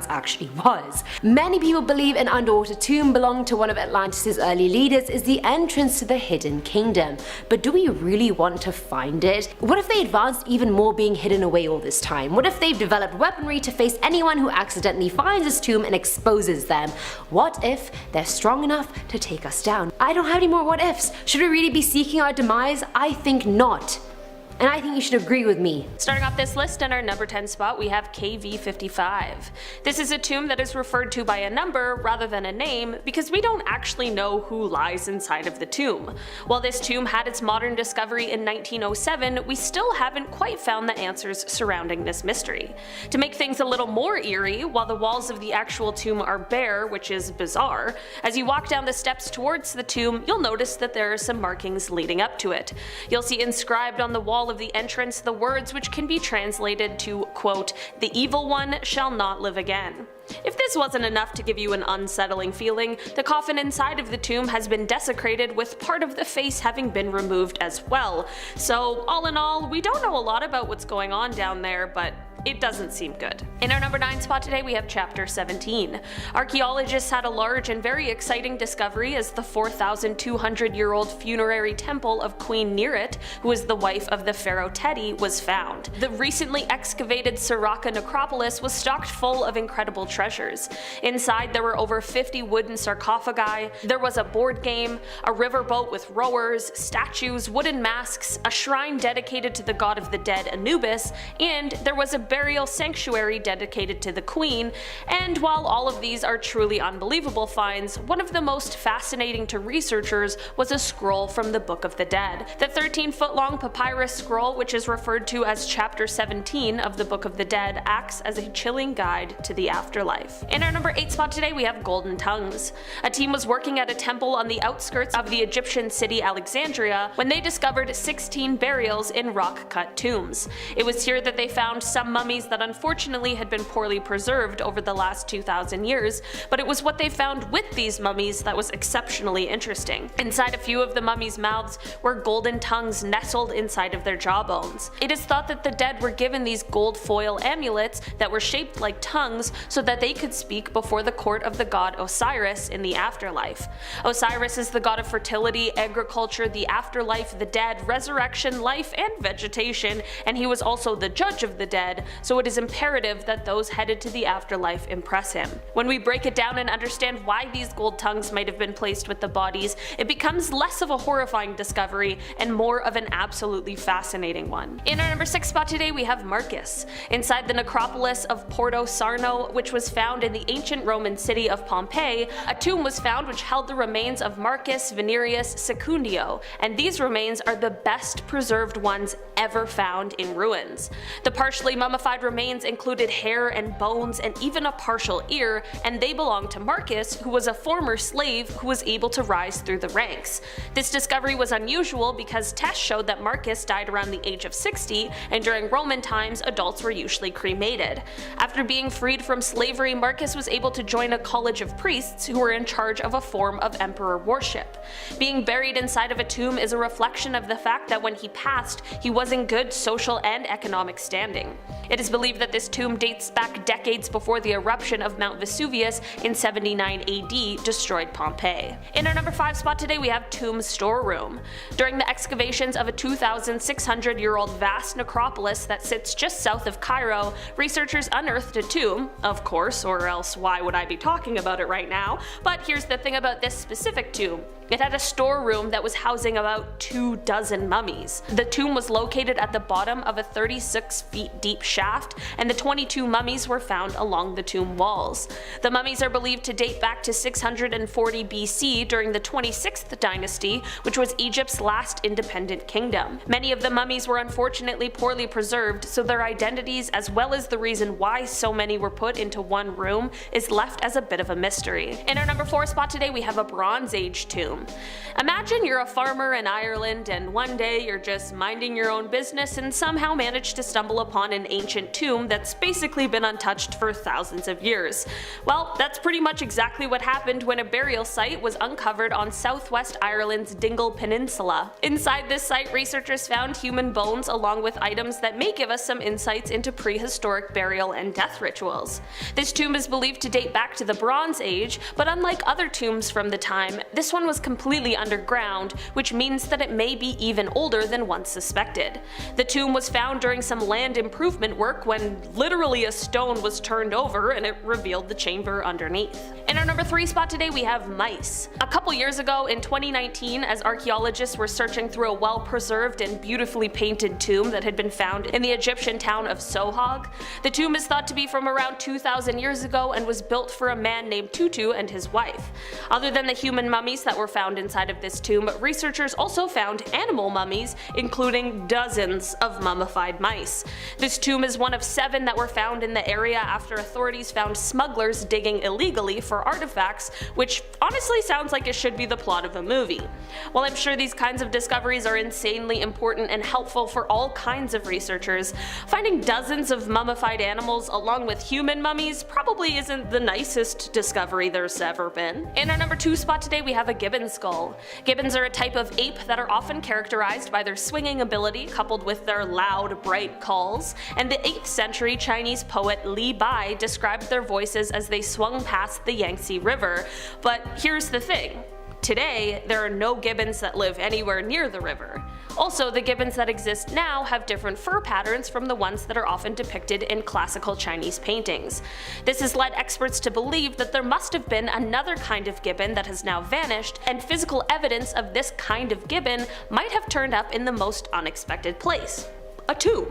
actually was. Many people believe an underwater tomb belonging to one of Atlantis' early leaders is the entrance to the hidden kingdom, but do we really want to find it? What if they advanced even more being hidden away all this time? What if they've developed weaponry to face anyone who accidentally finds this tomb and exposes them? What if they're strong enough to take us down? I don't have any more what ifs. Should we really be seeking our demise? I think not. and I think you should agree with me. Starting off this list in our number 10 spot, we have KV55. This is a tomb that is referred to by a number rather than a name because we don't actually know who lies inside of the tomb. While this tomb had its modern discovery in 1907, we still haven't quite found the answers surrounding this mystery. To make things a little more eerie, while the walls of the actual tomb are bare, which is bizarre, as you walk down the steps towards the tomb, you'll notice that there are some markings leading up to it. You'll see inscribed on the wall of the entrance the words which can be translated to, quote, "The evil one shall not live again." If this wasn't enough to give you an unsettling feeling, the coffin inside of the tomb has been desecrated, with part of the face having been removed as well. So all in all, we don't know a lot about what's going on down there, but it doesn't seem good. In our number 9 spot today, we have Chapter 17. Archaeologists had a large and very exciting discovery as the 4,200-year-old funerary temple of Queen Nerit, who was the wife of the pharaoh Teti, was found. The recently excavated Siraka necropolis was stocked full of incredible treasures. Inside there were over 50 wooden sarcophagi, there was a board game, a riverboat with rowers, statues, wooden masks, a shrine dedicated to the god of the dead Anubis, and there was a burial sanctuary dedicated to the queen. And while all of these are truly unbelievable finds, one of the most fascinating to researchers was a scroll from the Book of the Dead. The 13-foot-long papyrus scroll, which is referred to as Chapter 17 of the Book of the Dead, acts as a chilling guide to the afterlife. In our number 8 spot today, we have golden tongues. A team was working at a temple on the outskirts of the Egyptian city Alexandria when they discovered 16 burials in rock-cut tombs. It was here that they found some mummies that unfortunately had been poorly preserved over the last 2,000 years, but it was what they found with these mummies that was exceptionally interesting. Inside a few of the mummies' mouths were golden tongues nestled inside of their jawbones. It is thought that the dead were given these gold foil amulets that were shaped like tongues so that they could speak before the court of the god Osiris in the afterlife. Osiris is the god of fertility, agriculture, the afterlife, the dead, resurrection, life, and vegetation, and he was also the judge of the dead, so it is imperative that those headed to the afterlife impress him. When we break it down and understand why these gold tongues might have been placed with the bodies, it becomes less of a horrifying discovery and more of an absolutely fascinating one. In our number 6 spot today, we have Marcus. Inside the necropolis of Porto Sarno, which was found in the ancient Roman city of Pompeii, a tomb was found which held the remains of Marcus Venerius Secundio, and these remains are the best preserved ones ever found in ruins. The partially mummified remains included hair and bones and even a partial ear, and they belonged to Marcus, who was a former slave who was able to rise through the ranks. This discovery was unusual because tests showed that Marcus died around the age of 60, and during Roman times adults were usually cremated. After being freed from slavery, Marcus was able to join a college of priests who were in charge of a form of emperor worship. Being buried inside of a tomb is a reflection of the fact that when he passed, he was in good social and economic standing. It is believed that this tomb dates back decades before the eruption of Mount Vesuvius in 79 AD destroyed Pompeii. In our number 5 spot today, we have Tomb Storeroom. During the excavations of a 2,600-year-old vast necropolis that sits just south of Cairo, researchers unearthed a tomb, of course, or else why would I be talking about it right now? But here's the thing about this specific tomb. It had a storeroom that was housing about 24 mummies. The tomb was located at the bottom of a 36 feet deep shaft, and the 22 mummies were found along the tomb walls. The mummies are believed to date back to 640 BC during the 26th dynasty, which was Egypt's last independent kingdom. Many of the mummies were unfortunately poorly preserved, so their identities as well as the reason why so many were put into one room is left as a bit of a mystery. In our number 4 spot today, we have a Bronze Age tomb. Imagine you're a farmer in Ireland and one day you're just minding your own business and somehow manage to stumble upon an ancient tomb that's basically been untouched for thousands of years. Well, that's pretty much exactly what happened when a burial site was uncovered on southwest Ireland's Dingle Peninsula. Inside this site, researchers found human bones along with items that may give us some insights into prehistoric burial and death rituals. This tomb is believed to date back to the Bronze Age, but unlike other tombs from the time, this one was completely underground, which means that it may be even older than once suspected. The tomb was found during some land improvement work when literally a stone was turned over and it revealed the chamber underneath. In our number 3 spot today we have mice. A couple years ago in 2019, as archaeologists were searching through a well-preserved and beautifully painted tomb that had been found in the Egyptian town of Sohag, the tomb is thought to be from around 2,000 years ago and was built for a man named Tutu and his wife. Other than the human mummies that were found inside of this tomb, researchers also found animal mummies, including dozens of mummified mice. This tomb is one of 7 that were found in the area after authorities found smugglers digging illegally for artifacts, which honestly sounds like it should be the plot of a movie. While I'm sure these kinds of discoveries are insanely important and helpful for all kinds of researchers, finding dozens of mummified animals along with human mummies probably isn't the nicest discovery there's ever been. In our number 2 spot today we have a gibbon skull. Gibbons are a type of ape that are often characterized by their swinging ability coupled with their loud, bright calls, and the 8th century Chinese poet Li Bai described their voices as they swung past the Yangtze River. But here's the thing. Today, there are no gibbons that live anywhere near the river. Also, the gibbons that exist now have different fur patterns from the ones that are often depicted in classical Chinese paintings. This has led experts to believe that there must have been another kind of gibbon that has now vanished, and physical evidence of this kind of gibbon might have turned up in the most unexpected place: a tomb.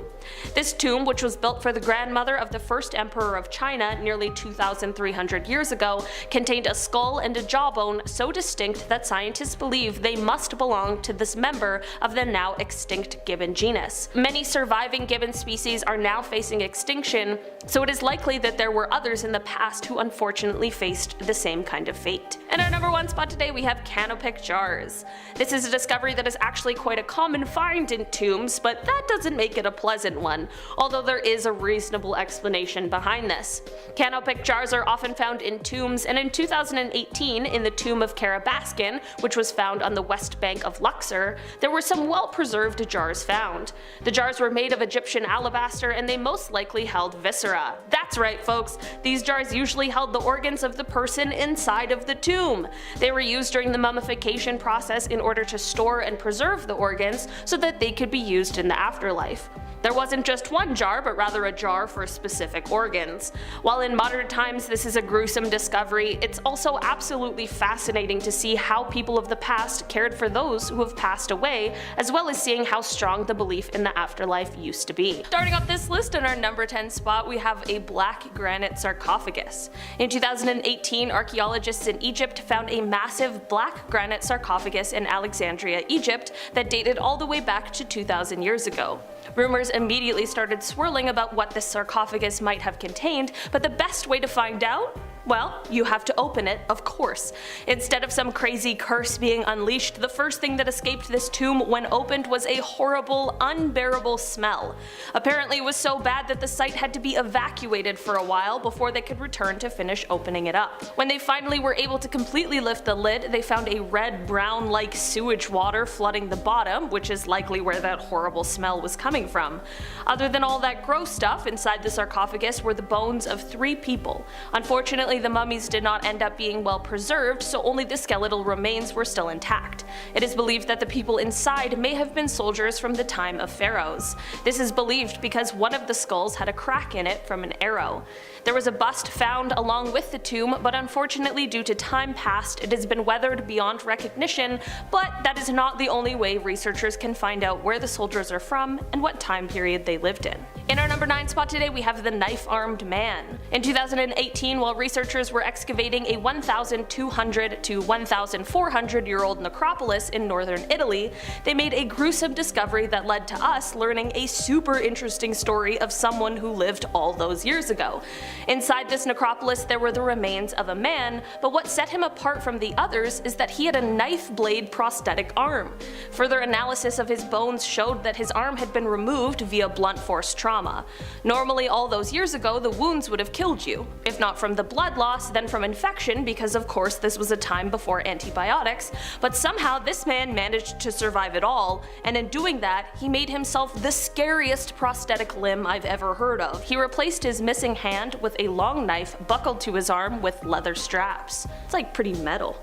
This tomb, which was built for the grandmother of the first emperor of China nearly 2,300 years ago, contained a skull and a jawbone so distinct that scientists believe they must belong to this member of the now extinct gibbon genus. Many surviving gibbon species are now facing extinction, so it is likely that there were others in the past who unfortunately faced the same kind of fate. In our number 1 spot today we have canopic jars. This is a discovery that is actually quite a common find in tombs, but that doesn't make it a pleasant one, although there is a reasonable explanation behind this. Canopic jars are often found in tombs, and in 2018, in the tomb of Carabaskin, which was found on the west bank of Luxor, there were some well-preserved jars found. The jars were made of Egyptian alabaster, and they most likely held viscera. That's right, folks, these jars usually held the organs of the person inside of the tomb. They were used during the mummification process in order to store and preserve the organs so that they could be used in the afterlife. There wasn't just one jar, but rather a jar for specific organs. While in modern times this is a gruesome discovery, it's also absolutely fascinating to see how people of the past cared for those who have passed away, as well as seeing how strong the belief in the afterlife used to be. Starting off this list in our number 10 spot, we have a black granite sarcophagus. In 2018, archaeologists in Egypt found a massive black granite sarcophagus in Alexandria, Egypt that dated all the way back to 2,000 years ago. Rumors immediately started swirling about what this sarcophagus might have contained, but the best way to find out? Well, you have to open it, of course. Instead of some crazy curse being unleashed, the first thing that escaped this tomb when opened was a horrible, unbearable smell. Apparently it was so bad that the site had to be evacuated for a while before they could return to finish opening it up. When they finally were able to completely lift the lid, they found a red-brown like sewage water flooding the bottom, which is likely where that horrible smell was coming from. Other than all that gross stuff, inside the sarcophagus were the bones of 3 people. Unfortunately, the mummies did not end up being well preserved, so only the skeletal remains were still intact. It is believed that the people inside may have been soldiers from the time of pharaohs. This is believed because one of the skulls had a crack in it from an arrow. There was a bust found along with the tomb, but unfortunately due to time past, it has been weathered beyond recognition, but that is not the only way researchers can find out where the soldiers are from and what time period they lived in. In our number 9 spot today we have the knife-armed man. In 2018, while researchers were excavating a 1,200 to 1,400 year old necropolis in northern Italy, they made a gruesome discovery that led to us learning a super interesting story of someone who lived all those years ago. Inside this necropolis there were the remains of a man, but what set him apart from the others is that he had a knife blade prosthetic arm. Further analysis of his bones showed that his arm had been removed via blunt force trauma. Normally all those years ago the wounds would have killed you, if not from the blood loss then from infection, because of course this was a time before antibiotics, but somehow this man managed to survive it all, and in doing that he made himself the scariest prosthetic limb I've ever heard of. He replaced his missing hand with a long knife buckled to his arm with leather straps. It's like pretty metal.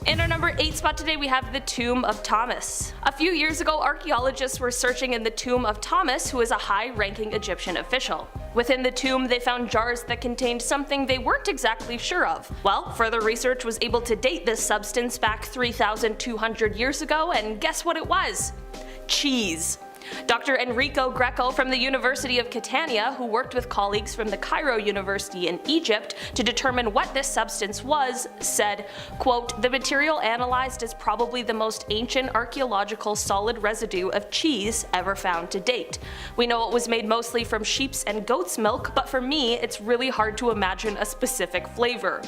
In our number 8 spot today we have the tomb of Thomas. A few years ago, archaeologists were searching in the tomb of Thomas, who is a high-ranking Egyptian official. Within the tomb, they found jars that contained something they weren't exactly sure of. Well, further research was able to date this substance back 3,200 years ago, and guess what it was? Cheese. Dr. Enrico Greco from the University of Catania, who worked with colleagues from the Cairo University in Egypt to determine what this substance was, said, quote, "The material analyzed is probably the most ancient archaeological solid residue of cheese ever found to date. We know it was made mostly from sheep's and goat's milk, but for me, it's really hard to imagine a specific flavor."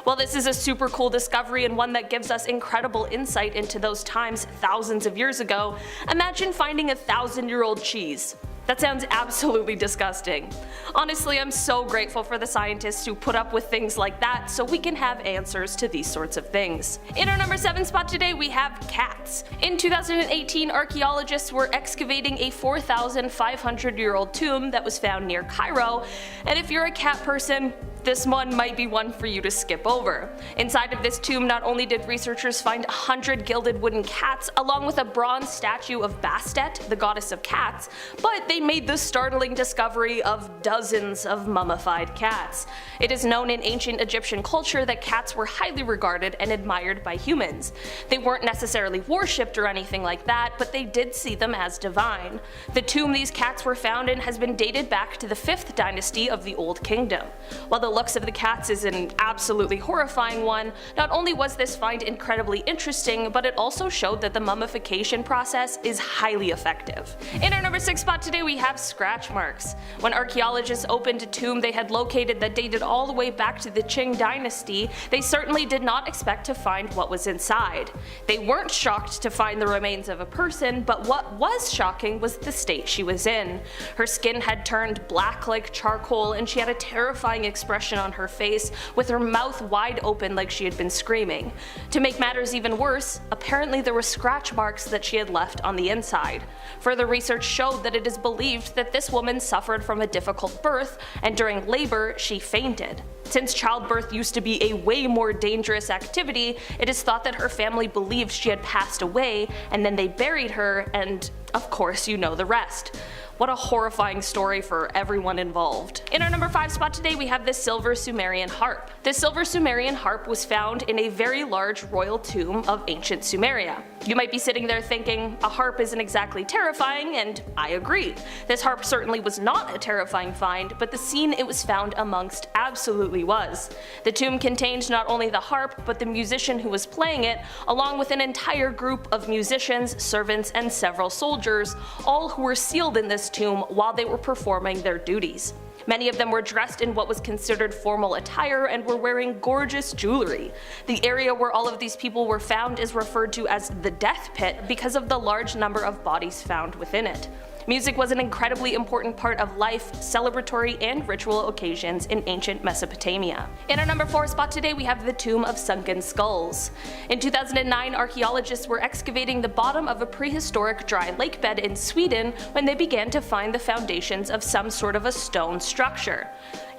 While this is a super cool discovery and one that gives us incredible insight into those times thousands of years ago, imagine finding a 1,000-year-old cheese. That sounds absolutely disgusting. Honestly, I'm so grateful for the scientists who put up with things like that so we can have answers to these sorts of things. In our number 7 spot today we have cats. In 2018, archaeologists were excavating a 4,500-year-old tomb that was found near Cairo, and if you're a cat person, this one might be one for you to skip over. Inside of this tomb, not only did researchers find 100 gilded wooden cats along with a bronze statue of Bastet, the goddess of cats, but they made the startling discovery of dozens of mummified cats. It is known in ancient Egyptian culture that cats were highly regarded and admired by humans. They weren't necessarily worshipped or anything like that, but they did see them as divine. The tomb these cats were found in has been dated back to the 5th dynasty of the Old Kingdom. While the looks of the cats is an absolutely horrifying one, not only was this find incredibly interesting, but it also showed that the mummification process is highly effective. In our number 6 spot today we have scratch marks. When archaeologists opened a tomb they had located that dated all the way back to the Qing dynasty, they certainly did not expect to find what was inside. They weren't shocked to find the remains of a person, but what was shocking was the state she was in. Her skin had turned black like charcoal and she had a terrifying expression on her face, with her mouth wide open like she had been screaming. To make matters even worse, apparently there were scratch marks that she had left on the inside. Further research showed that it is believed that this woman suffered from a difficult birth, and during labor she fainted. Since childbirth used to be a way more dangerous activity, it is thought that her family believed she had passed away, and then they buried her, and of course you know the rest. What a horrifying story for everyone involved. In our number 5 spot today we have the Silver Sumerian Harp. The Silver Sumerian Harp was found in a very large royal tomb of ancient Sumeria. You might be sitting there thinking, a harp isn't exactly terrifying, and I agree. This harp certainly was not a terrifying find, but the scene it was found amongst absolutely was. The tomb contained not only the harp, but the musician who was playing it, along with an entire group of musicians, servants, and several soldiers, all who were sealed in this tomb while they were performing their duties. Many of them were dressed in what was considered formal attire and were wearing gorgeous jewelry. The area where all of these people were found is referred to as the Death Pit because of the large number of bodies found within it. Music was an incredibly important part of life, celebratory, and ritual occasions in ancient Mesopotamia. In our number 4 spot today we have the Tomb of Sunken Skulls. In 2009, archaeologists were excavating the bottom of a prehistoric dry lake bed in Sweden when they began to find the foundations of some sort of a stone structure.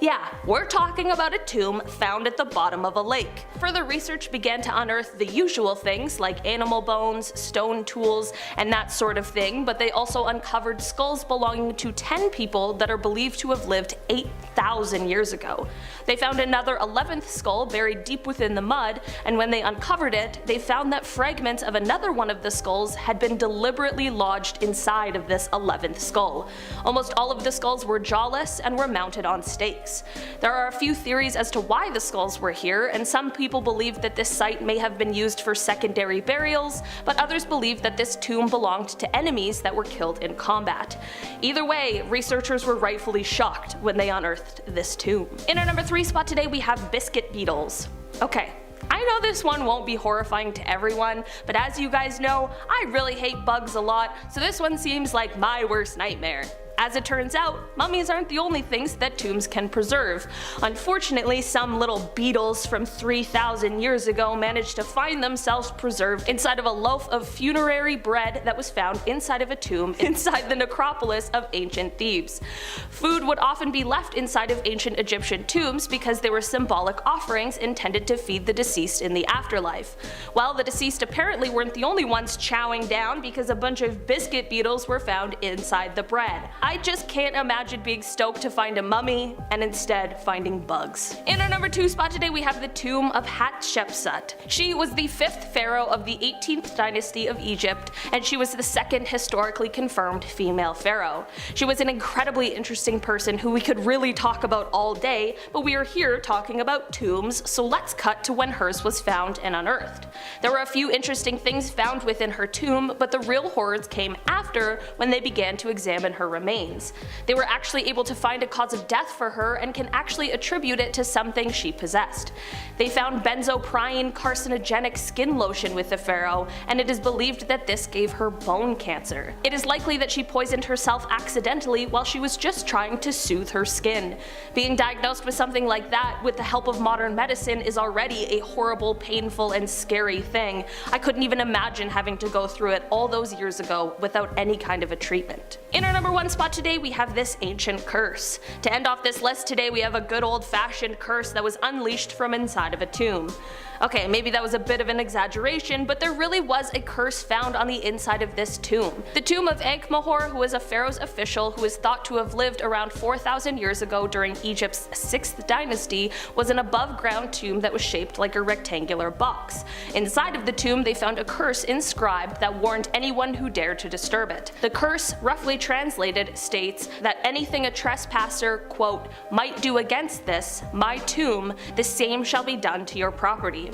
Yeah, we're talking about a tomb found at the bottom of a lake. Further research began to unearth the usual things like animal bones, stone tools, and that sort of thing, but they also uncovered skulls belonging to 10 people that are believed to have lived 8,000 years ago. They found another 11th skull buried deep within the mud, and when they uncovered it, they found that fragments of another one of the skulls had been deliberately lodged inside of this 11th skull. Almost all of the skulls were jawless and were mounted on stakes. There are a few theories as to why the skulls were here, and some people believe that this site may have been used for secondary burials, but others believe that this tomb belonged to enemies that were killed in combat. Either way, researchers were rightfully shocked when they unearthed this tomb. In our number 3 spot today we have biscuit beetles. Okay, I know this one won't be horrifying to everyone, but as you guys know, I really hate bugs a lot, so this one seems like my worst nightmare. As it turns out, mummies aren't the only things that tombs can preserve. Unfortunately, some little beetles from 3,000 years ago managed to find themselves preserved inside of a loaf of funerary bread that was found inside of a tomb inside the necropolis of ancient Thebes. Food would often be left inside of ancient Egyptian tombs because they were symbolic offerings intended to feed the deceased in the afterlife. Well, the deceased apparently weren't the only ones chowing down because a bunch of biscuit beetles were found inside the bread. I just can't imagine being stoked to find a mummy and instead finding bugs. In our number 2 spot today we have the tomb of Hatshepsut. She was the 5th pharaoh of the 18th dynasty of Egypt, and she was the 2nd historically confirmed female pharaoh. She was an incredibly interesting person who we could really talk about all day, but we are here talking about tombs, so let's cut to when hers was found and unearthed. There were a few interesting things found within her tomb, but the real horrors came after when they began to examine her remains. They were actually able to find a cause of death for her and can actually attribute it to something she possessed. They found benzo-prying carcinogenic skin lotion with the pharaoh, and it is believed that this gave her bone cancer. It is likely that she poisoned herself accidentally while she was just trying to soothe her skin. Being diagnosed with something like that with the help of modern medicine is already a horrible, painful, and scary thing. I couldn't even imagine having to go through it all those years ago without any kind of a treatment. In our number 1 spot today we have this ancient curse. To end off this list today we have a good old-fashioned curse that was unleashed from inside of a tomb. Okay, maybe that was a bit of an exaggeration, but there really was a curse found on the inside of this tomb. The tomb of Ankh-Mahor, who was a pharaoh's official who is thought to have lived around 4,000 years ago during Egypt's 6th dynasty, was an above-ground tomb that was shaped like a rectangular box. Inside of the tomb they found a curse inscribed that warned anyone who dared to disturb it. The curse, roughly translated, states that anything a trespasser, quote, might do against this, my tomb, the same shall be done to your property.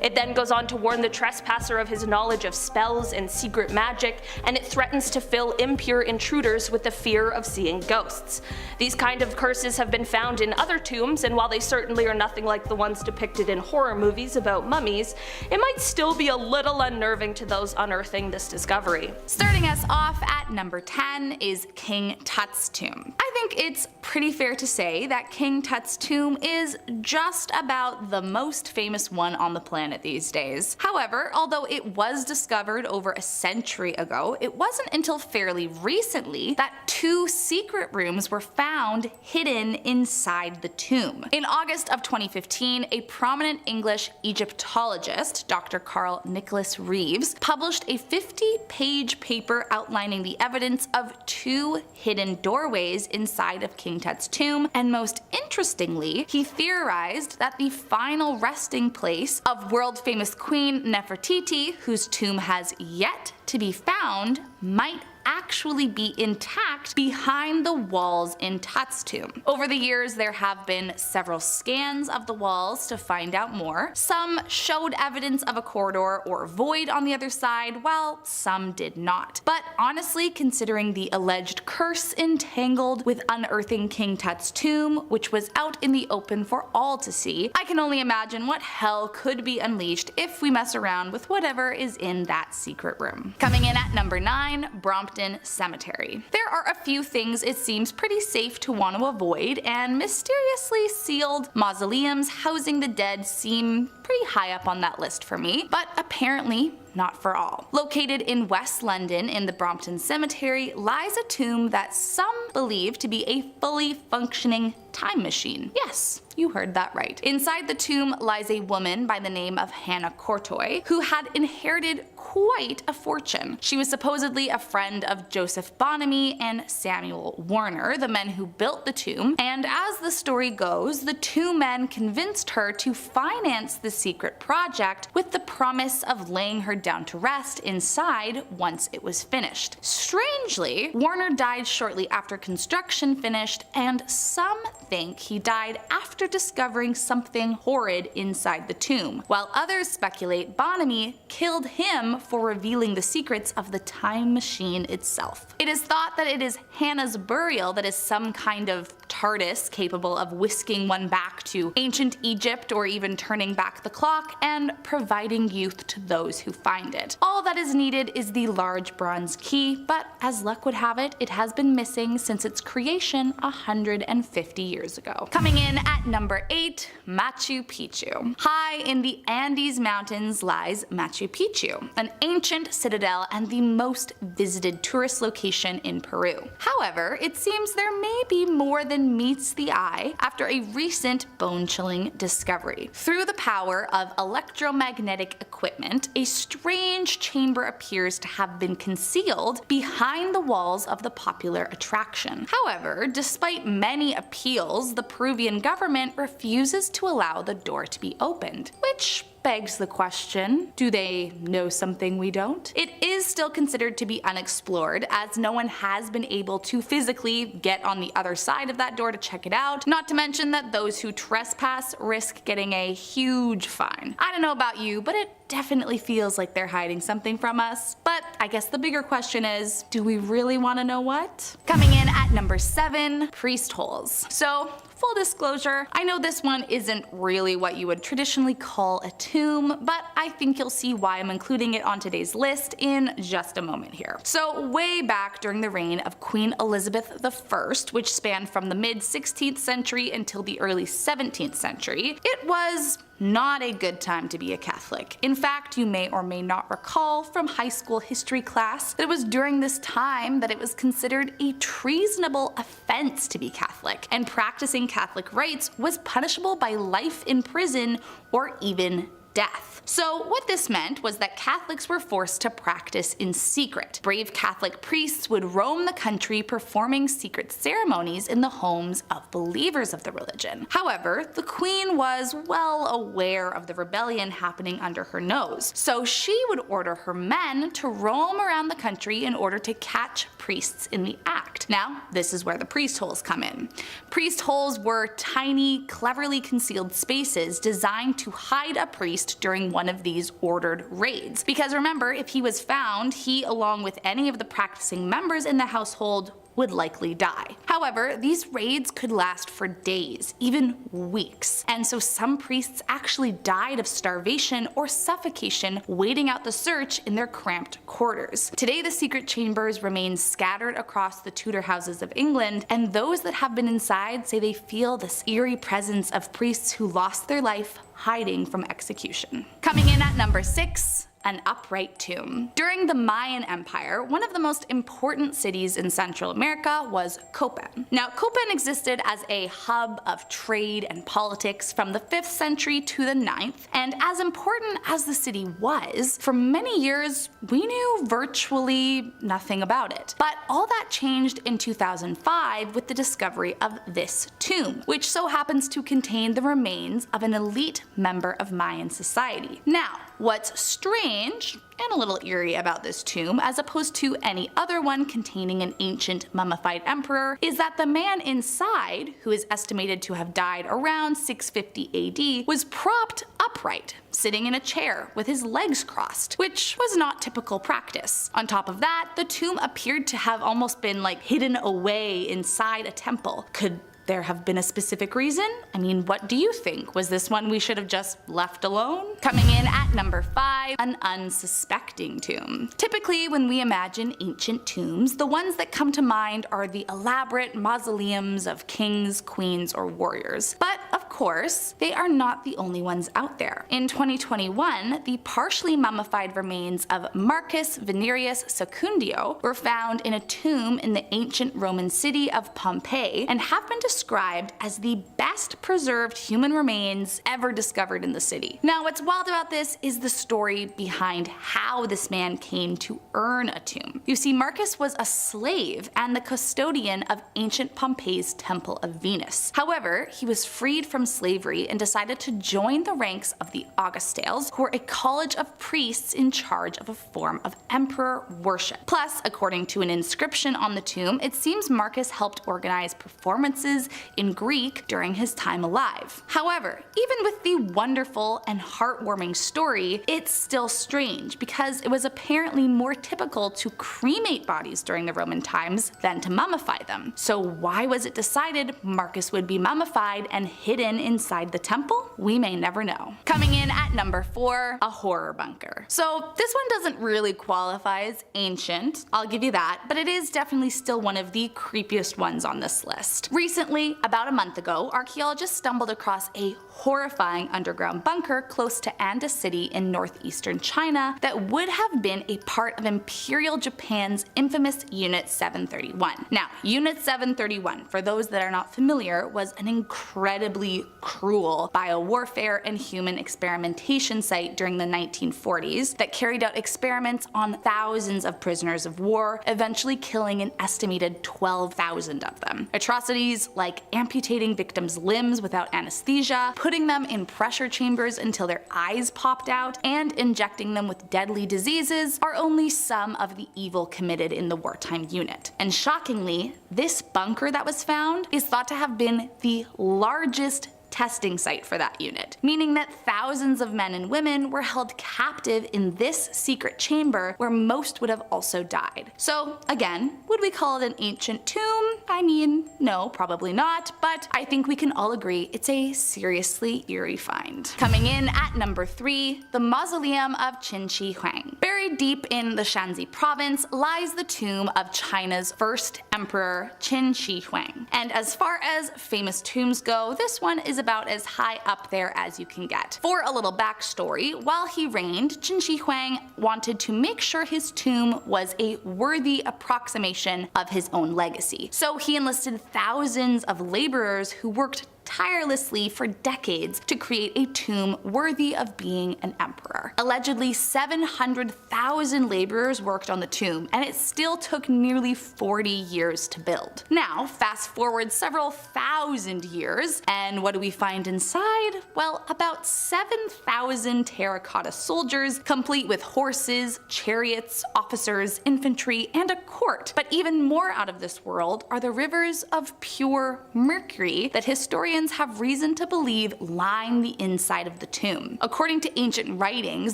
It then goes on to warn the trespasser of his knowledge of spells and secret magic, and it threatens to fill impure intruders with the fear of seeing ghosts. These kind of curses have been found in other tombs, and while they certainly are nothing like the ones depicted in horror movies about mummies, it might still be a little unnerving to those unearthing this discovery. Starting us off at number 10 is King Tut's tomb. I think it's pretty fair to say that King Tut's tomb is just about the most famous one on the planet these days. However, although it was discovered over a century ago, it wasn't until fairly recently that 2 secret rooms were found hidden inside the tomb. In August of 2015, a prominent English Egyptologist, Dr. Carl Nicholas Reeves, published a 50-page paper outlining the evidence of 2 hidden doorways inside of King Tut's tomb, and most interestingly, he theorized that the final resting place of world-famous Queen Nefertiti, whose tomb has yet to be found, might actually be intact behind the walls in Tut's tomb. Over the years there have been several scans of the walls to find out more. Some showed evidence of a corridor or void on the other side, while some did not. But honestly, considering the alleged curse entangled with unearthing King Tut's tomb, which was out in the open for all to see, I can only imagine what hell could be unleashed if we mess around with whatever is in that secret room. Coming in at number 9, Brompton Cemetery. There are a few things it seems pretty safe to want to avoid, and mysteriously sealed mausoleums housing the dead seem pretty high up on that list for me, but apparently not for all. Located in West London in the Brompton Cemetery lies a tomb that some believe to be a fully functioning time machine. Yes, you heard that right. Inside the tomb lies a woman by the name of Hannah Courtoy, who had inherited quite a fortune. She was supposedly a friend of Joseph Bonamy and Samuel Warner, the men who built the tomb, and as the story goes, the 2 men convinced her to finance the secret project with the promise of laying her down to rest inside once it was finished. Strangely, Warner died shortly after construction finished, and some think he died after discovering something horrid inside the tomb, while others speculate Bonamy killed him for revealing the secrets of the time machine itself. It is thought that it is Hannah's burial that is some kind of TARDIS capable of whisking one back to ancient Egypt or even turning back the clock and providing youth to those who find it. All that is needed is the large bronze key, but as luck would have it, it has been missing since its creation 150 years ago. Coming in at number 8, Machu Picchu. High in the Andes Mountains lies Machu Picchu, an ancient citadel and the most visited tourist location in Peru. However, it seems there may be more than meets the eye after a recent bone-chilling discovery. Through the power of electromagnetic equipment, a strange chamber appears to have been concealed behind the walls of the popular attraction. However, despite many appeals, the Peruvian government refuses to allow the door to be opened, which begs the question, do they know something we don't? It is still considered to be unexplored, as no one has been able to physically get on the other side of that door to check it out, not to mention that those who trespass risk getting a huge fine. I don't know about you, but it definitely feels like they're hiding something from us. But I guess the bigger question is, do we really want to know what? Coming in at number 7, priest holes. So, full disclosure, I know this one isn't really what you would traditionally call a tomb, but I think you'll see why I'm including it on today's list in just a moment here. So way back during the reign of Queen Elizabeth I, which spanned from the mid-16th century until the early 17th century, it was not a good time to be a Catholic. In fact, you may or may not recall from high school history class that it was during this time that it was considered a treasonable offense to be Catholic, and practicing Catholic rites was punishable by life in prison or even death. So what this meant was that Catholics were forced to practice in secret. Brave Catholic priests would roam the country performing secret ceremonies in the homes of believers of the religion. However, the Queen was well aware of the rebellion happening under her nose, so she would order her men to roam around the country in order to catch priests in the act. Now, this is where the priest holes come in. Priest holes were tiny, cleverly concealed spaces designed to hide a priest during one of these ordered raids. Because remember, if he was found, he, along with any of the practicing members in the household, would likely die. However, these raids could last for days, even weeks, and so some priests actually died of starvation or suffocation waiting out the search in their cramped quarters. Today, the secret chambers remain scattered across the Tudor houses of England, and those that have been inside say they feel this eerie presence of priests who lost their life hiding from execution. Coming in at number 6, an upright tomb. During the Mayan Empire, one of the most important cities in Central America was Copan. Now, Copan existed as a hub of trade and politics from the 5th century to the 9th, and as important as the city was, for many years we knew virtually nothing about it. But all that changed in 2005 with the discovery of this tomb, which so happens to contain the remains of an elite member of Mayan society. Now, what's strange and a little eerie about this tomb, as opposed to any other one containing an ancient mummified emperor, is that the man inside, who is estimated to have died around 650 AD, was propped upright, sitting in a chair with his legs crossed, which was not typical practice. On top of that, the tomb appeared to have almost been hidden away inside a temple. Could there have been a specific reason? I mean, what do you think? Was this one we should have just left alone? Coming in at number 5, an unsuspecting tomb. Typically, when we imagine ancient tombs, the ones that come to mind are the elaborate mausoleums of kings, queens, or warriors. But of course, they are not the only ones out there. In 2021, the partially mummified remains of Marcus Venerius Secundio were found in a tomb in the ancient Roman city of Pompeii and have been described as the best preserved human remains ever discovered in the city. Now, what's wild about this is the story behind how this man came to earn a tomb. You see, Marcus was a slave and the custodian of ancient Pompeii's Temple of Venus. However, he was freed from from slavery and decided to join the ranks of the Augustales, who were a college of priests in charge of a form of emperor worship. Plus, according to an inscription on the tomb, it seems Marcus helped organize performances in Greek during his time alive. However, even with the wonderful and heartwarming story, it's still strange because it was apparently more typical to cremate bodies during the Roman times than to mummify them. So why was it decided Marcus would be mummified and hidden inside the temple? We may never know. Coming in at number 4, a horror bunker. So this one doesn't really qualify as ancient, I'll give you that, but it is definitely still one of the creepiest ones on this list. Recently, about a month ago, archaeologists stumbled across a horrifying underground bunker close to Anda City in northeastern China that would have been a part of Imperial Japan's infamous Unit 731. Now, Unit 731, for those that are not familiar, was an incredibly cruel biowarfare and human experimentation site during the 1940s that carried out experiments on thousands of prisoners of war, eventually killing an estimated 12,000 of them. Atrocities like amputating victims' limbs without anesthesia, putting them in pressure chambers until their eyes popped out, and injecting them with deadly diseases are only some of the evil committed in the wartime unit. And shockingly, this bunker that was found is thought to have been the largest testing site for that unit, meaning that thousands of men and women were held captive in this secret chamber where most would have also died. So again, would we call it an ancient tomb? I mean, no, probably not, but I think we can all agree it's a seriously eerie find. Coming in at number 3, the mausoleum of Qin Shi Huang. Buried deep in the Shanxi province lies the tomb of China's first emperor, Qin Shi Huang. And as far as famous tombs go, this one is about as high up there as you can get. For a little backstory, while he reigned, Qin Shi Huang wanted to make sure his tomb was a worthy approximation of his own legacy. So he enlisted thousands of laborers who worked tirelessly for decades to create a tomb worthy of being an emperor. Allegedly, 700,000 laborers worked on the tomb, and it still took nearly 40 years to build. Now, fast forward several thousand years, and what do we find inside? Well, about 7,000 terracotta soldiers, complete with horses, chariots, officers, infantry, and a court. But even more out of this world are the rivers of pure mercury that historians have reason to believe line the inside of the tomb. According to ancient writings,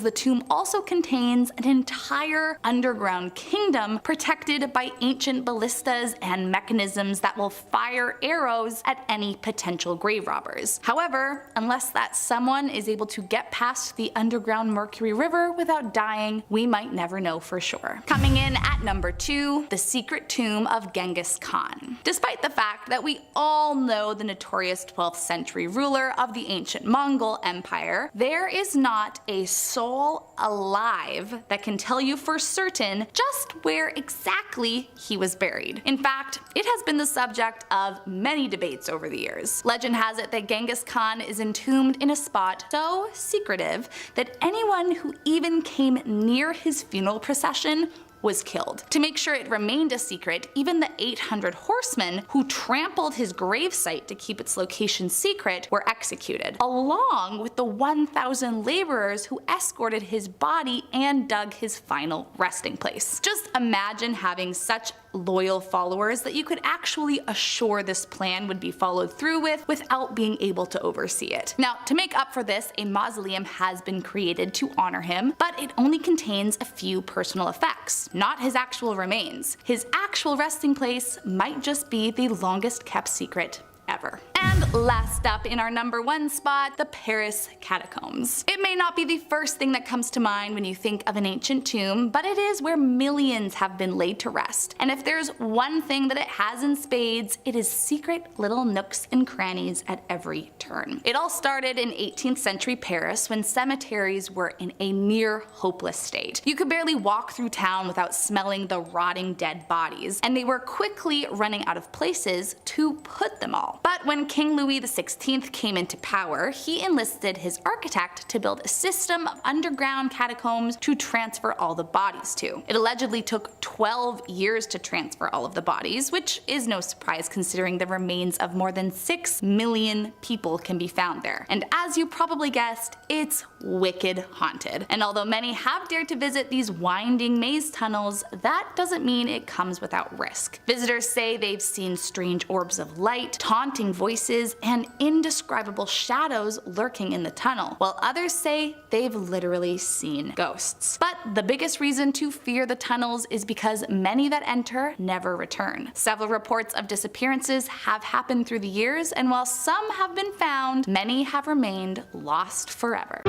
the tomb also contains an entire underground kingdom protected by ancient ballistas and mechanisms that will fire arrows at any potential grave robbers. However, unless that someone is able to get past the underground Mercury River without dying, we might never know for sure. Coming in at number 2, the secret tomb of Genghis Khan. Despite the fact that we all know the notorious 12th century ruler of the ancient Mongol Empire, there is not a soul alive that can tell you for certain just where exactly he was buried. In fact, it has been the subject of many debates over the years. Legend has it that Genghis Khan is entombed in a spot so secretive that anyone who even came near his funeral procession was killed. To make sure it remained a secret, even the 800 horsemen who trampled his gravesite to keep its location secret were executed, along with the 1,000 laborers who escorted his body and dug his final resting place. Just imagine having such loyal followers that you could actually assure this plan would be followed through with without being able to oversee it. Now, to make up for this, a mausoleum has been created to honor him, but it only contains a few personal effects, not his actual remains. His actual resting place might just be the longest kept secret ever. And last up in our number 1 spot, the Paris catacombs. It may not be the first thing that comes to mind when you think of an ancient tomb, but it is where millions have been laid to rest. And if there's one thing that it has in spades, it is secret little nooks and crannies at every turn. It all started in 18th century Paris when cemeteries were in a near hopeless state. You could barely walk through town without smelling the rotting dead bodies, and they were quickly running out of places to put them all. But when King Louis XVI came into power, he enlisted his architect to build a system of underground catacombs to transfer all the bodies to. It allegedly took 12 years to transfer all of the bodies, which is no surprise considering the remains of more than 6 million people can be found there. And as you probably guessed, it's wicked haunted. And although many have dared to visit these winding maze tunnels, that doesn't mean it comes without risk. Visitors say they've seen strange orbs of light, taunting voices, and indescribable shadows lurking in the tunnel, while others say they've literally seen ghosts. But the biggest reason to fear the tunnels is because many that enter never return. Several reports of disappearances have happened through the years, and while some have been found, many have remained lost forever.